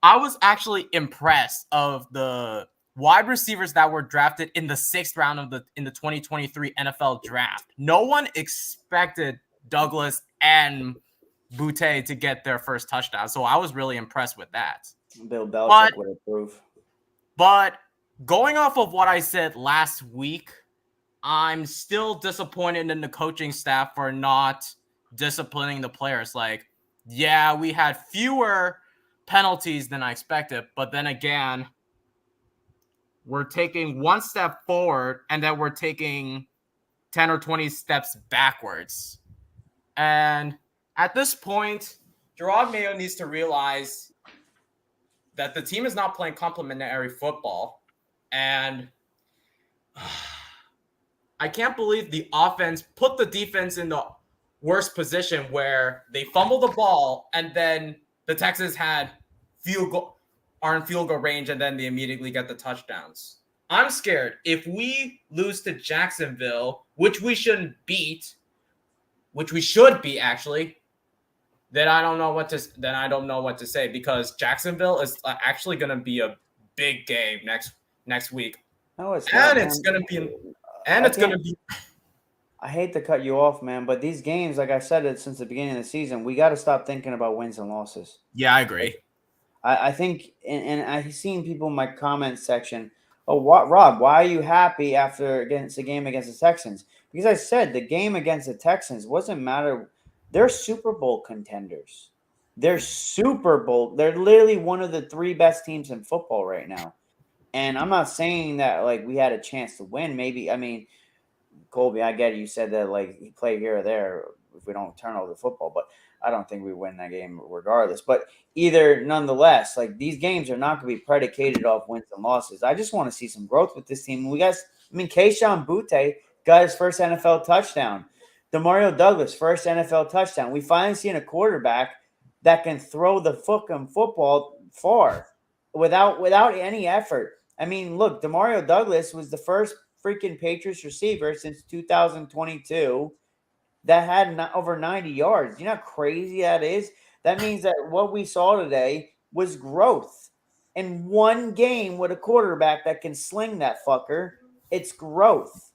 I was actually impressed of the wide receivers that were drafted in the 6th round in the 2023 NFL draft. No one expected Douglas and Boutte to get their first touchdown, so I was really impressed with that. Bill Belichick would approve. But going off of what I said last week, I'm still disappointed in the coaching staff for not disciplining the players. Like, yeah, we had fewer penalties than I expected, but then again, we're taking one step forward and then we're taking 10 or 20 steps backwards. And at this point, Gerard Mayo needs to realize that the team is not playing complementary football. And I can't believe the offense put the defense in the worst position where they fumble the ball and then the Texans are in field goal range, and then they immediately get the touchdowns. I'm scared if we lose to Jacksonville, which we should be actually. Then I don't know what to say, because Jacksonville is actually going to be a big game next week. No, it's not. And it's going to be. I hate to cut you off, man, but these games, like I said it since the beginning of the season, we got to stop thinking about wins and losses. Yeah, I agree. I think, and I've seen people in my comment section, Rob, why are you happy against the game against the Texans? Because I said the game against the Texans wasn't matter. They're Super Bowl contenders. They're literally one of the 3 best teams in football right now. And I'm not saying that like we had a chance to win. Maybe, I mean, Colby, I get it. You said that like he played here or there if we don't turn over the football, but I don't think we win that game regardless. But nonetheless, like these games are not going to be predicated off wins and losses. I just want to see some growth with this team. We I mean, Keyshawn Butte got his first NFL touchdown. Demario Douglas, first NFL touchdown. We finally seen a quarterback that can throw the fucking football far without any effort. I mean, look, Demario Douglas was the first freaking Patriots receiver since 2022 that had over 90 yards. You know how crazy that is? That means that what we saw today was growth. In one game with a quarterback that can sling that fucker, it's growth.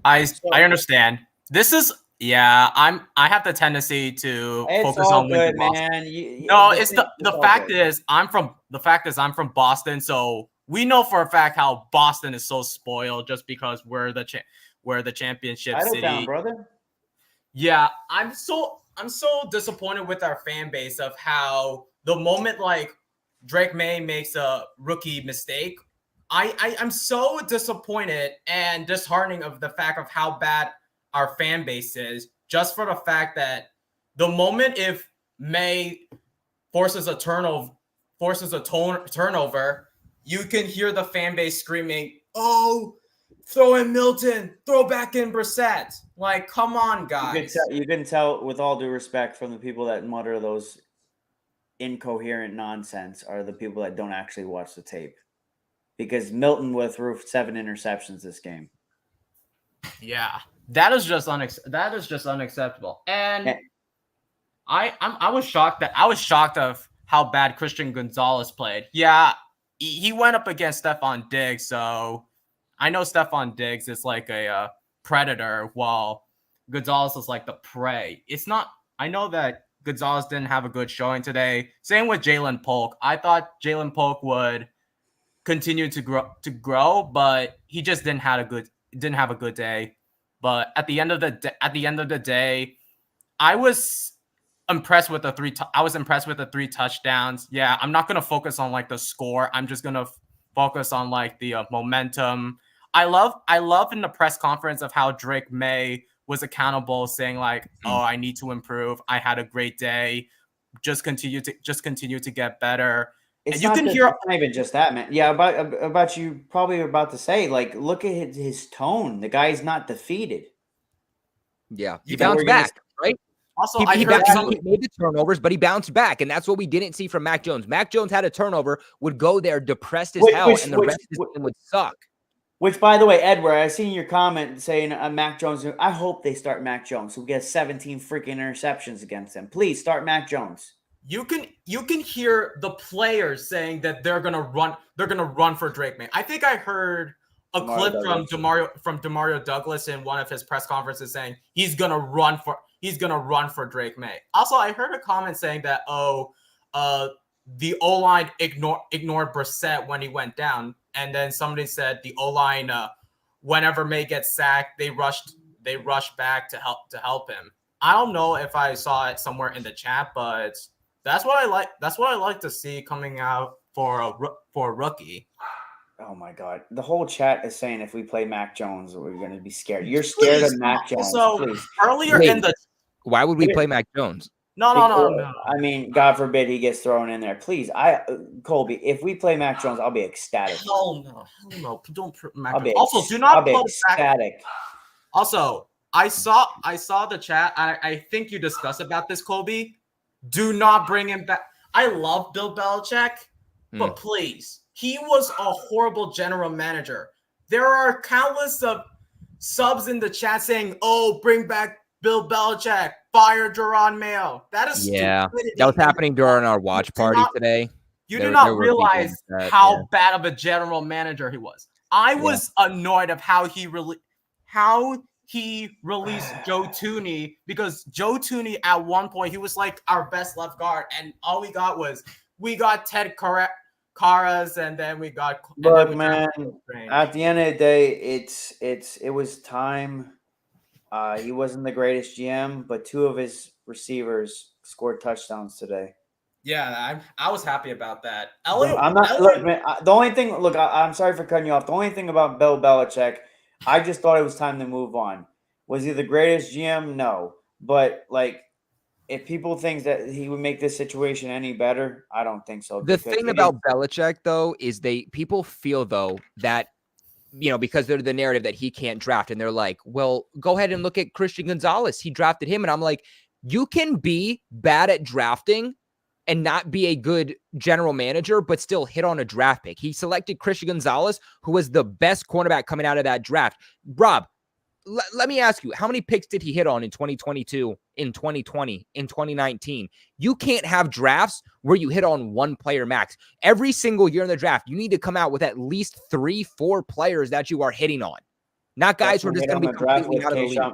I understand. This is I have the tendency to focus on good, Boston. man. No, it's the fact is I'm from Boston, so we know for a fact how Boston is so spoiled just because we're the championship city. Town, brother. Yeah, I'm so disappointed with our fan base of how the moment like Drake Maye makes a rookie mistake, I'm so disappointed and disheartening of the fact of how bad our fan base is, just for the fact that the moment if May forces a turnover, you can hear the fan base screaming, "Oh, throw in Milton, throw back in Brissett." Like, come on, guys. You can tell, with all due respect, from the people that mutter those incoherent nonsense are the people that don't actually watch the tape. Because Milton threw 7 interceptions this game. Yeah, that is just unacceptable. And I was shocked of how bad Christian Gonzalez played. Yeah, he went up against Stephon Diggs, so I know Stephon Diggs is like a predator, while Gonzalez is like the prey. It's not. I know that Gonzalez didn't have a good showing today. Same with Jalen Polk. I thought Jalen Polk would continue to grow, but he just didn't have a good day. But at the end of the day, I was impressed with the 3 touchdowns. Yeah, I'm not gonna focus on like the score. I'm just gonna focus on like the momentum. I love in the press conference of how Drake Maye was accountable, saying like, "Oh, I need to improve. I had a great day. Just continue to get better." It's and not even just that, man. Yeah, about you probably were about to say, like, look at his tone. The guy's not defeated. Yeah, he bounced back, right? Also, he made the turnovers, but he bounced back, and that's what we didn't see from Mac Jones. Mac Jones had a turnover, would go there depressed as hell, and the rest of the team would suck. Which, by the way, Edward, I seen your comment saying Mac Jones. I hope they start Mac Jones. So we get 17 freaking interceptions against them. Please start Mac Jones. You can hear the players saying that they're gonna run for Drake Maye. I think I heard a clip from Demario Douglas in one of his press conferences saying he's gonna run for Drake Maye. Also, I heard a comment saying that the O-line ignored Brissett when he went down, and then somebody said the O-line whenever Maye gets sacked, they rushed back to help him. I don't know if I saw it somewhere in the chat, but that's what I like. That's what I like to see coming out for a rookie. Oh my God! The whole chat is saying if we play Mac Jones, we're going to be scared. You're scared of Mac Jones. So why would we play Mac Jones? No. I mean, God forbid he gets thrown in there. Please, Colby, if we play Mac Jones, I'll be ecstatic. Hell no! Don't put Mac Jones. Also, do not be ecstatic. Also, I saw the chat. I think you discussed about this, Colby. Do not bring him back. I love Bill Belichick, but please, he was a horrible general manager. There are countless of subs in the chat saying, "Oh, bring back Bill Belichick, fire Jerron Mayo." That is stupidity. That was happening during our watch party today. You do not realize how bad of a general manager he was. I was annoyed of how he released Joe Thuney, because Joe Thuney at one point he was like our best left guard, and all we got Ted Karras, and then we got. Look, man. At the end of the day, it was time. He wasn't the greatest GM, but 2 of his receivers scored touchdowns today. Yeah, I was happy about that. Look, man. The only thing. Look, I'm sorry for cutting you off. The only thing about Bill Belichick, I just thought it was time to move on. Was he the greatest GM? No. But, like, if people think that he would make this situation any better, I don't think so. The thing about Belichick, though, is people feel, though, that because they're the narrative that he can't draft. And they're like, well, go ahead and look at Christian Gonzalez. He drafted him. And I'm like, you can be bad at drafting and not be a good general manager, but still hit on a draft pick. He selected Christian Gonzalez, who was the best cornerback coming out of that draft. Rob, let me ask you, how many picks did he hit on in 2022, in 2020, in 2019? You can't have drafts where you hit on one player max. Every single year in the draft, you need to come out with at least 3-4 players that you are hitting on. Not guys who are just going to be completely out of the league.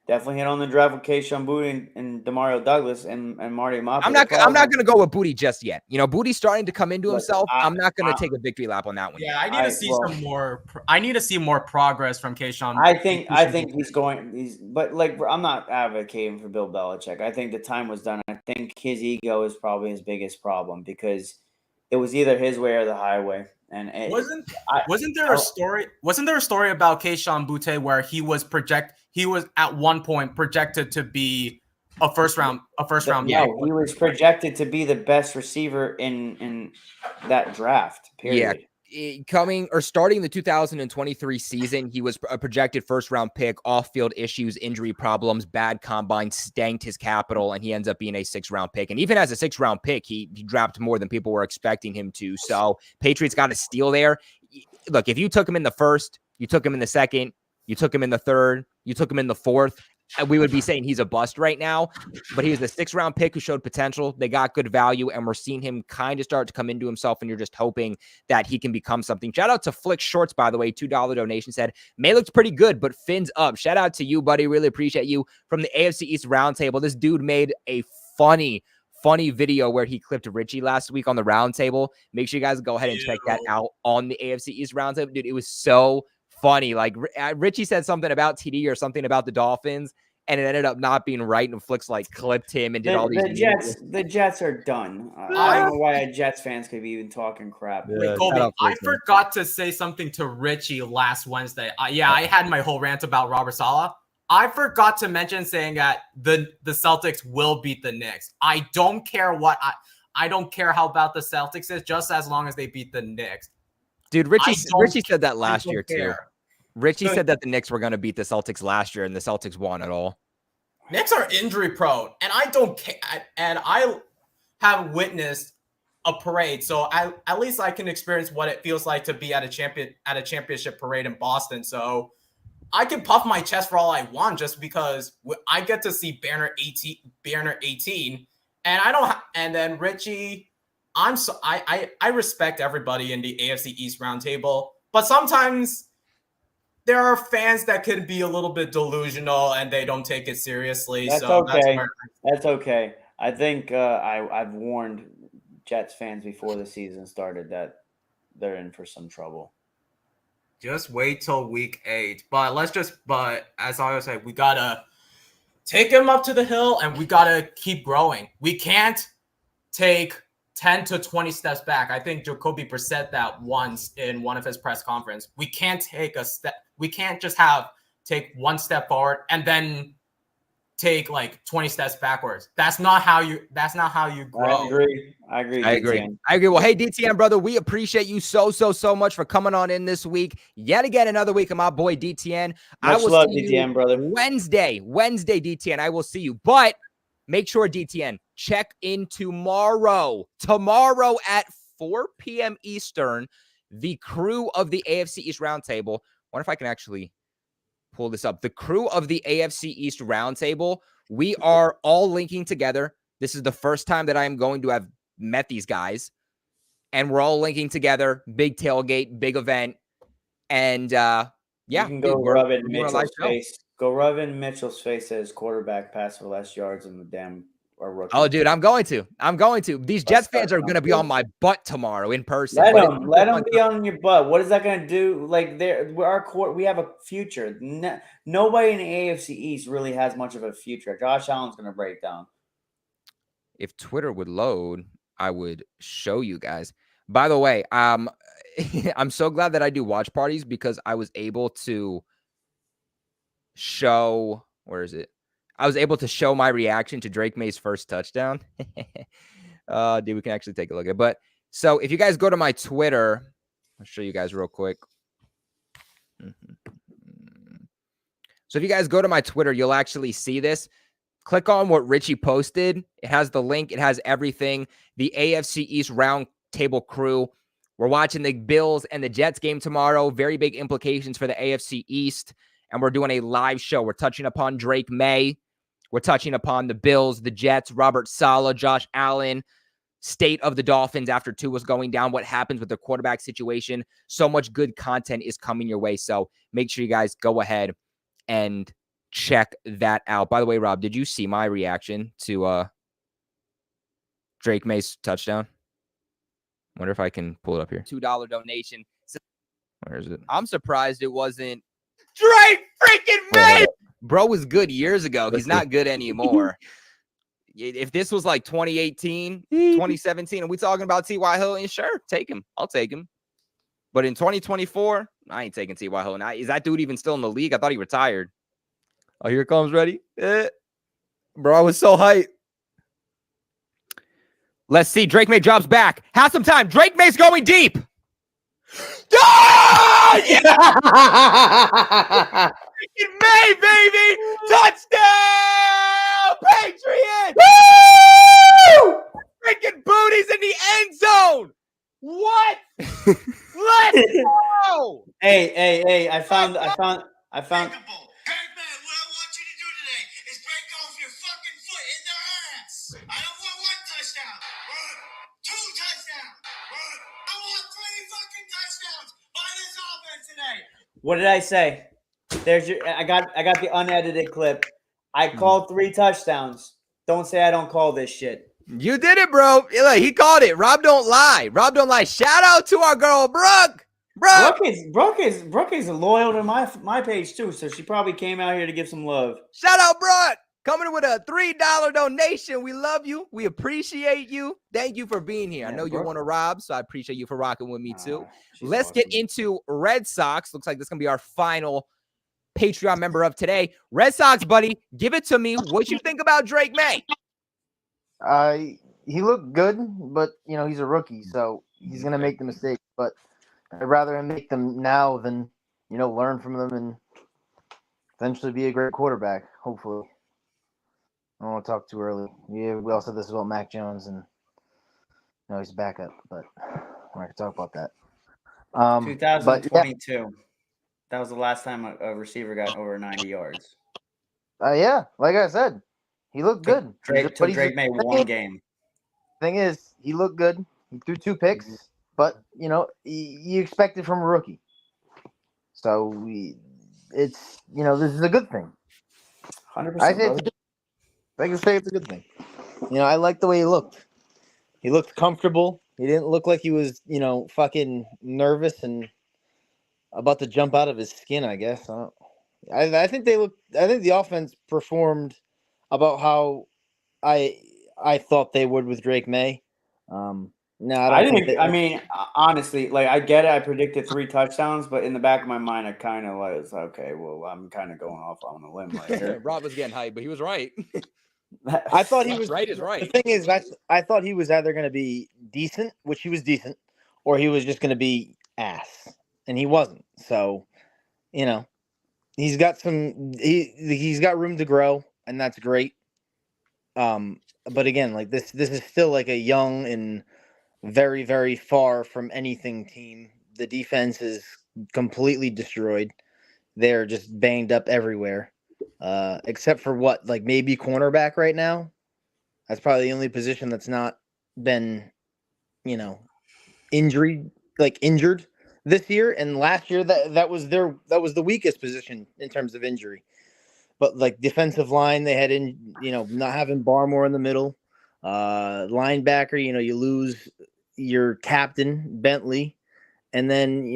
Definitely hit on the draft with Kayshon Boutte and Demario Douglas and Marty Mapu. I'm not going to go with Boutte just yet. Boute's starting to come into himself. I'm not going to take a victory lap on that one. Yeah, I need to see some more. I need to see more progress from Kayshon. I think he's going. But I'm not advocating for Bill Belichick. I think the time was done. I think his ego is probably his biggest problem because it was either his way or the highway. And wasn't there a story about Kayshon Boutte where he was at one point projected to be a first round pick? No, he was projected to be the best receiver in that draft. Period. Yeah. Starting the 2023 season, he was a projected first-round pick, off-field issues, injury problems, bad combine, stanked his capital, and he ends up being a 6th-round pick. And even as a 6th-round pick, he dropped more than people were expecting him to. So Patriots got a steal there. Look, if you took him in the 1st, you took him in the 2nd, you took him in the 3rd, you took him in the 4th, we would be saying he's a bust right now, but he was the 6th-round pick who showed potential. They got good value, and we're seeing him kind of start to come into himself, and you're just hoping that he can become something. Shout out to Flick Shorts, by the way, $2 donation, said, May looks pretty good, but fins up. Shout out to you, buddy. Really appreciate you. From the AFC East Roundtable, this dude made a funny video where he clipped Richie last week on the Roundtable. Make sure you guys go ahead and check that out on the AFC East Roundtable. Dude, it was so funny. Like Richie said something about TD or something about the Dolphins, and it ended up not being right. And Flicks clipped him and did all these. The Jets are done. I don't know why Jets fans could be even talking crap. Wait, Colby, I forgot to say something to Richie last Wednesday. I had my whole rant about Robert Saleh. I forgot to mention saying that the Celtics will beat the Knicks. I don't care I don't care how bad the Celtics is, just as long as they beat the Knicks. Dude, Richie said that last year too. Richie said that the Knicks were going to beat the Celtics last year, and the Celtics won it all. Knicks are injury prone, and I don't care. And I have witnessed a parade, so at least I can experience what it feels like to be at a championship parade in Boston. So I can puff my chest for all I want, just because I get to see Banner 18, and I don't. And then Richie, I respect everybody in the AFC East Roundtable, but sometimes there are fans that could be a little bit delusional and they don't take it seriously. That's okay. That's okay. I think I've warned Jets fans before the season started that they're in for some trouble. Just wait till week 8. But as I always say, we got to take him up to the hill and we got to keep growing. We can't take 10 to 20 steps back. I think Jacoby said that once in one of his press conference. We can't take a step. We can't just take one step forward and then take 20 steps backwards. That's not how you grow. I agree. Well, hey, DTN, brother, we appreciate you so much for coming on in this week. Yet again, another week of my boy DTN. Much love, DTN, brother. Wednesday, DTN. I will see you. But make sure, DTN, check in tomorrow at 4 p.m. Eastern, the crew of the AFC East Roundtable. I wonder if I can actually pull this up. The crew of the AFC East Roundtable, we are all linking together. This is the first time that I am going to have met these guys, and we're all linking together. Big tailgate, big event, and you can go rub it in Mitchell's face. Go rub in Mitchell's face as quarterback pass for less yards than the damn rookie. Oh, dude, I'm going to. These Jets fans are going to be on my butt tomorrow in person. Let them be on your butt. What is that going to do? We have a future. Nobody in the AFC East really has much of a future. Josh Allen's going to break down. If Twitter would load, I would show you guys. By the way, I'm so glad that I do watch parties because I was able to show, I was able to show my reaction to Drake Maye's first touchdown. Dude, we can actually take a look at it. But so if you guys go to my Twitter, I'll show you guys real quick. So if you guys go to my Twitter, you'll actually see this. Click on what Richie posted. It has the link. It has everything. The AFC East round table crew. We're watching the Bills and the Jets game tomorrow. Very big implications for the AFC East. And we're doing a live show. We're touching upon Drake Maye. We're touching upon the Bills, the Jets, Robert Saleh, Josh Allen, state of the Dolphins after Tua's going down, what happens with the quarterback situation. So much good content is coming your way. So make sure you guys go ahead and check that out. By the way, Rob, did you see my reaction to Drake Maye's touchdown? Wonder if I can pull it up here. $2 donation. Where is it? I'm surprised it wasn't Drake freaking Maye. Bro was good years ago. He's not good anymore. If this was like 2018, 2017, and we talking about T.Y. Hilton, sure, take him. I'll take him. But in 2024, I ain't taking T.Y. Hilton. Is that dude even still in the league? I thought he retired. Oh, here it comes. Ready? Bro, I was so hyped. Let's see. Drake Maye drops back. Have some time. Drake Maye's going deep. Oh, yeah! Maye, baby! Touchdown! Patriots! Woo! Freaking booties in the end zone! What? Let's go! Hey! I found. Drake Maye, what I want you to do today is break off your fucking foot in their ass. I don't want 1 touchdown. I want 2 touchdowns. I want 3 fucking touchdowns by this offense today. What did I say? There's your. I got the unedited clip. I called 3 touchdowns. Don't say I don't call this shit. You did it, bro. He called it. Rob don't lie. Rob don't lie. Shout out to our girl, Brooke. Brooke is loyal to my page too, so she probably came out here to give some love. Shout out, Brooke. Coming with a $3 donation. We love you. We appreciate you. Thank you for being here. Yeah, I know Brooke. you want to Rob, so I appreciate you for rocking with me too. Let's Let's get into Red Sox. Looks like this is going to be our final Patreon member of today. Red Sox, buddy, give it to me. What you think about Drake Maye? He looked good, but he's a rookie, so he's gonna make the mistake. But I'd rather him make them now than learn from them and eventually be a great quarterback. Hopefully, I don't want to talk too early. Yeah, we also said this about Mac Jones, and he's a backup, but we're not gonna talk about that. 2022. Yeah. That was the last time a receiver got over 90 yards. Yeah, like I said, he looked good. Drake Maye 1 game. Thing is, he looked good. He threw 2 picks, but you expect it from a rookie. So this is a good thing. 100%. I can say it's a good thing. I like the way he looked. He looked comfortable. He didn't look like he was, fucking nervous and about to jump out of his skin, I guess. I think the offense performed about how I thought they would with Drake Maye. Honestly, like I get it. I predicted 3 touchdowns, but in the back of my mind, I kind of was okay. Well, I'm kind of going off on a limb right here. Rob was getting hyped, but he was right. I thought he was right. Is right. The thing is, I thought he was either going to be decent, which he was decent, or he was just going to be ass, and he wasn't. So, he's got he's got room to grow, and that's great. But again, like this is still like a young and very, very far from anything team. The defense is completely destroyed. They're just banged up everywhere. Except for maybe cornerback right now. That's probably the only position that's not been, injured this year. And last year that was the weakest position in terms of injury. But defensive line, they had not having Barmore in the middle. Linebacker, you lose your captain, Bentley. And then,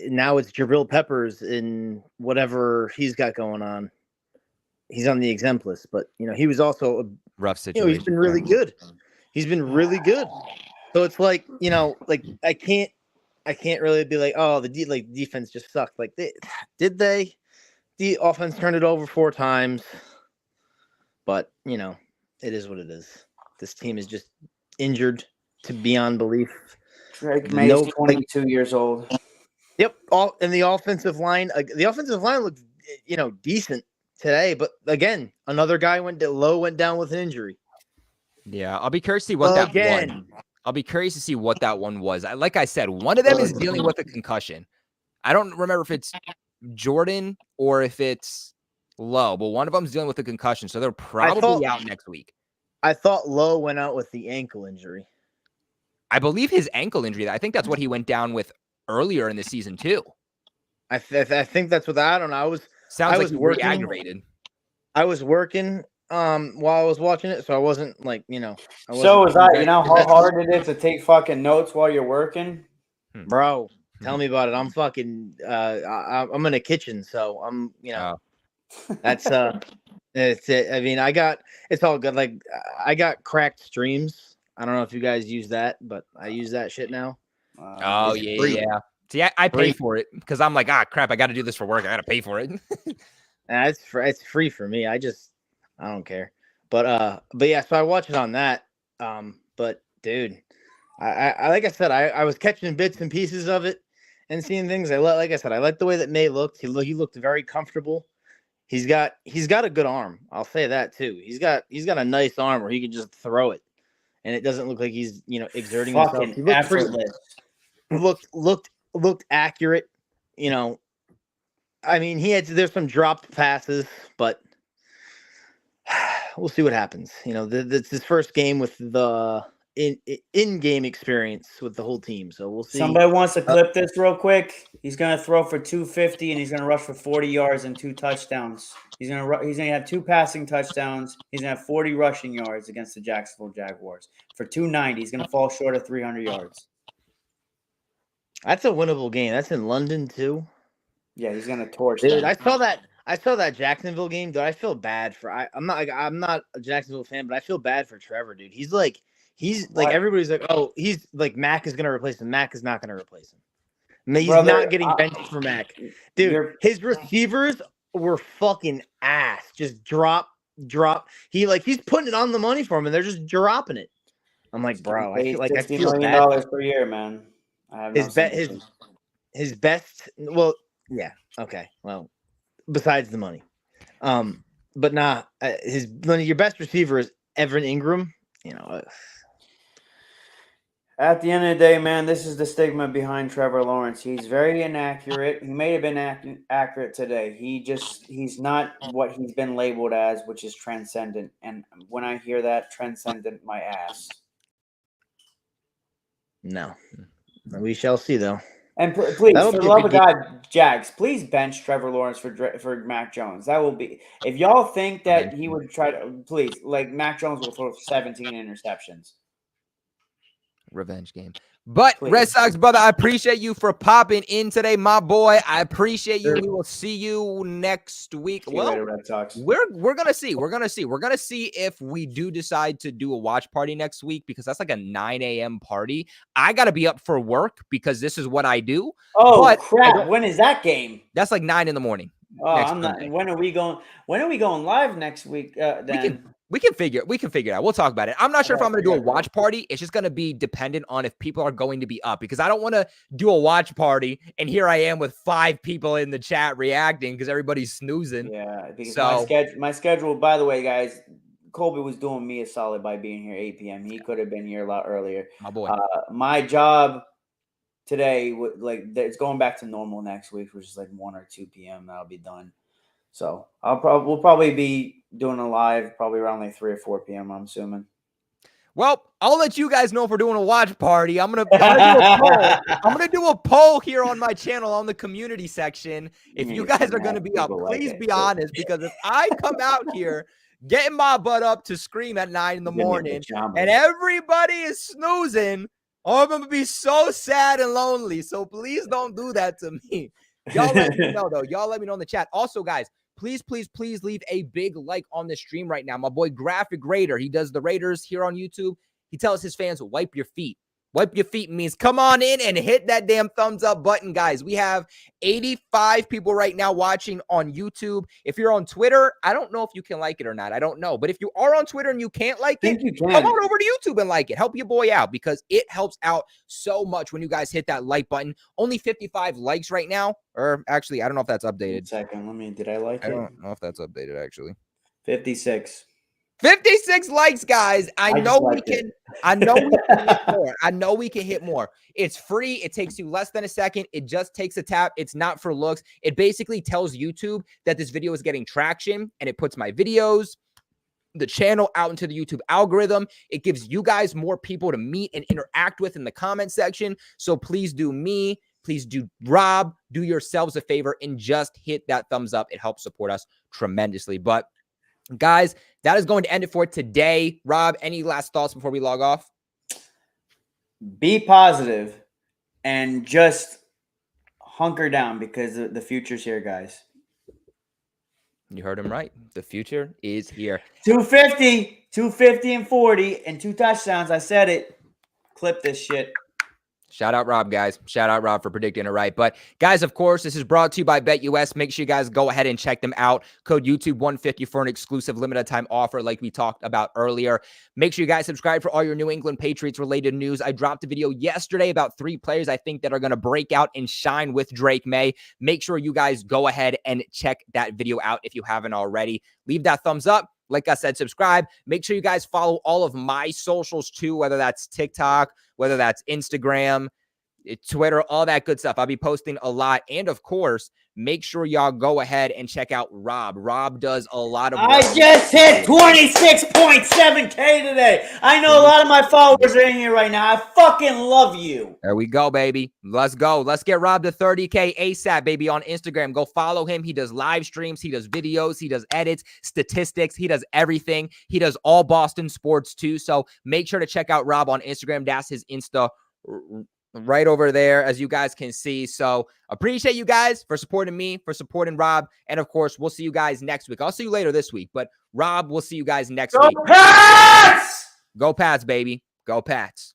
now it's Jabril Peppers in whatever he's got going on. He's on the exempt list, but, he was also a rough situation. He's been really good. He's been really good. So it's I can't really be like, oh, the defense just sucked. Did they? The offense turned it over 4 times, but it is what it is. This team is just injured to beyond belief. Drake Maye is 22 years old. Yep. And the offensive line looked decent today. But again, another guy went down with an injury. Yeah, I'll be curious to see what that one. I'll be curious to see what that one was. Like I said, one of them is dealing with a concussion. I don't remember if it's Jordan or if it's Lowe, but one of them's dealing with a concussion, so they're probably out next week. I thought Lowe went out with the ankle injury. I believe his ankle injury. I think that's what he went down with earlier in the season too. I think that's what I don't know. I was working aggravated. I was working while I was watching it, so I wasn't like So was I. You know how hard it is to take fucking notes while you're working, bro. Tell me about it. I'm fucking. I'm in a kitchen, so I'm. That's it's it. I mean, it's all good. Like I got cracked streams. I don't know if you guys use that, but I use that shit now. Oh yeah. See, I pay for it because I'm like, crap, I got to do this for work. I got to pay for it. It's free for me. I don't care. But yeah, so I watch it on that. But dude, I like I said, I was catching bits and pieces of it and seeing things. Like I said, I like the way that Maye looked. He looked very comfortable. He's got a good arm. I'll say that too. He's got a nice arm where he can just throw it, and it doesn't look like he's exerting himself. He looked effortless. Looked accurate. I mean, there's some dropped passes, but we'll see what happens. It's his first game with the in-game experience with the whole team, so we'll see. Somebody wants to clip this real quick. He's gonna throw for 250 and he's gonna rush for 40 yards and 2 touchdowns. He's gonna have 2 passing touchdowns. He's gonna have 40 rushing yards against the Jacksonville Jaguars for 290. He's gonna fall short of 300 yards. That's a winnable game. That's in London too. Yeah, he's gonna torch. Dude, I saw that Jacksonville game. Dude, I feel bad for. I'm not a Jacksonville fan, but I feel bad for Trevor, dude. He's like everybody's like, oh, he's like Mac is gonna replace him. Mac is not gonna replace him. He's not getting benched for Mac, dude. His receivers were fucking ass. Just drop. He's putting it on the money for him, and they're just dropping it. I'm like, bro, I feel $60 million per year, man. His best. Well, yeah, okay. Well, besides the money, but your best receiver is Evan Ingram. At the end of the day, man, this is the stigma behind Trevor Lawrence. He's very inaccurate. He may have been accurate today. He's not what he's been labeled as, which is transcendent. And when I hear that, transcendent, my ass. No, we shall see though. And please, for the love of God, Jags, please bench Trevor Lawrence for Mac Jones. That will be, if y'all think that he would try to, please, like Mac Jones will throw 17 interceptions. Revenge game. But please. Red Sox brother, I appreciate you for popping in today, my boy. I appreciate you. We will see you next week. Later, Red Sox. We're gonna see. We're gonna see if we do decide to do a watch party next week, because that's like a 9 a.m. party. I gotta be up for work because this is what I do. Oh crap! When is that game? That's like 9 in the morning. Oh, I'm not. When are we going? When are we going live next week? Then we can figure it out. We'll talk about it. I'm not sure if I'm going to do a watch party. It's just going to be dependent on if people are going to be up, because I don't want to do a watch party and here I am with 5 people in the chat reacting because everybody's snoozing. Yeah, because my schedule. By the way, guys, Colby was doing me a solid by being here 8 p.m. He could have been here a lot earlier. My boy. My job today, it's going back to normal next week, which is like 1 or 2 p.m. That'll be done. So we'll probably be doing a live probably around like 3 or 4 p.m. I'm assuming. Well, I'll let you guys know if we're doing a watch party. I'm gonna do a poll. I'm gonna do a poll here on my channel on the community section. If you guys are gonna be up, please be honest, because if I come out here getting my butt up to scream at 9 in the morning and everybody is snoozing, I'm gonna be so sad and lonely. So please don't do that to me. Y'all let me know though. Y'all let me know in the chat. Also, guys, please leave a big like on the stream right now. My boy Graphic Raider, he does the Raiders here on YouTube. He tells his fans, wipe your feet. Wipe your feet means come on in and hit that damn thumbs up button, guys. We have 85 people right now watching on YouTube. If you're on Twitter, I don't know if you can like it or not. I don't know. But if you are on Twitter and you can't like it, you can. come on over to YouTube and like it. Help your boy out because it helps out so much when you guys hit that like button. Only 55 likes right now. Or actually, I don't know if that's updated. Second, did I like it? I don't know if that's updated, actually. 56. 56 likes, guys. I know we can hit more. I know we can hit more. It's free. It takes you less than a second. It just takes a tap. It's not for looks. It basically tells YouTube that this video is getting traction, and it puts my videos, the channel out into the YouTube algorithm. It gives you guys more people to meet and interact with in the comment section. So please do me. Please do Rob. Do yourselves a favor and just hit that thumbs up. It helps support us tremendously. But guys, that is going to end it for today. Rob, any last thoughts before we log off? Be positive and just hunker down because the future's here, guys. You heard him right. The future is here. 250 and 40 and 2 touchdowns. I said it. Clip this shit. Shout out Rob, guys. Shout out Rob for predicting it right. But guys, of course, this is brought to you by BetUS. Make sure you guys go ahead and check them out. Code YouTube150 for an exclusive limited time offer like we talked about earlier. Make sure you guys subscribe for all your New England Patriots related news. I dropped a video yesterday about 3 players I think that are going to break out and shine with Drake Maye. Make sure you guys go ahead and check that video out if you haven't already. Leave that thumbs up. Like I said, subscribe. Make sure you guys follow all of my socials too, whether that's TikTok, whether that's Instagram, Twitter, all that good stuff. I'll be posting a lot. And of course, make sure y'all go ahead and check out Rob. Rob does a lot of work. I just hit 26.7K today. I know a lot of my followers are in here right now. I fucking love you. There we go, baby. Let's go. Let's get Rob to 30K ASAP, baby, on Instagram. Go follow him. He does live streams. He does videos. He does edits, statistics. He does everything. He does all Boston sports too. So make sure to check out Rob on Instagram. That's his Insta right over there, as you guys can see. So appreciate you guys for supporting me, for supporting Rob. And of course, we'll see you guys next week. I'll see you later this week, but Rob, we'll see you guys next week. Pats! Go Pats, baby. Go Pats.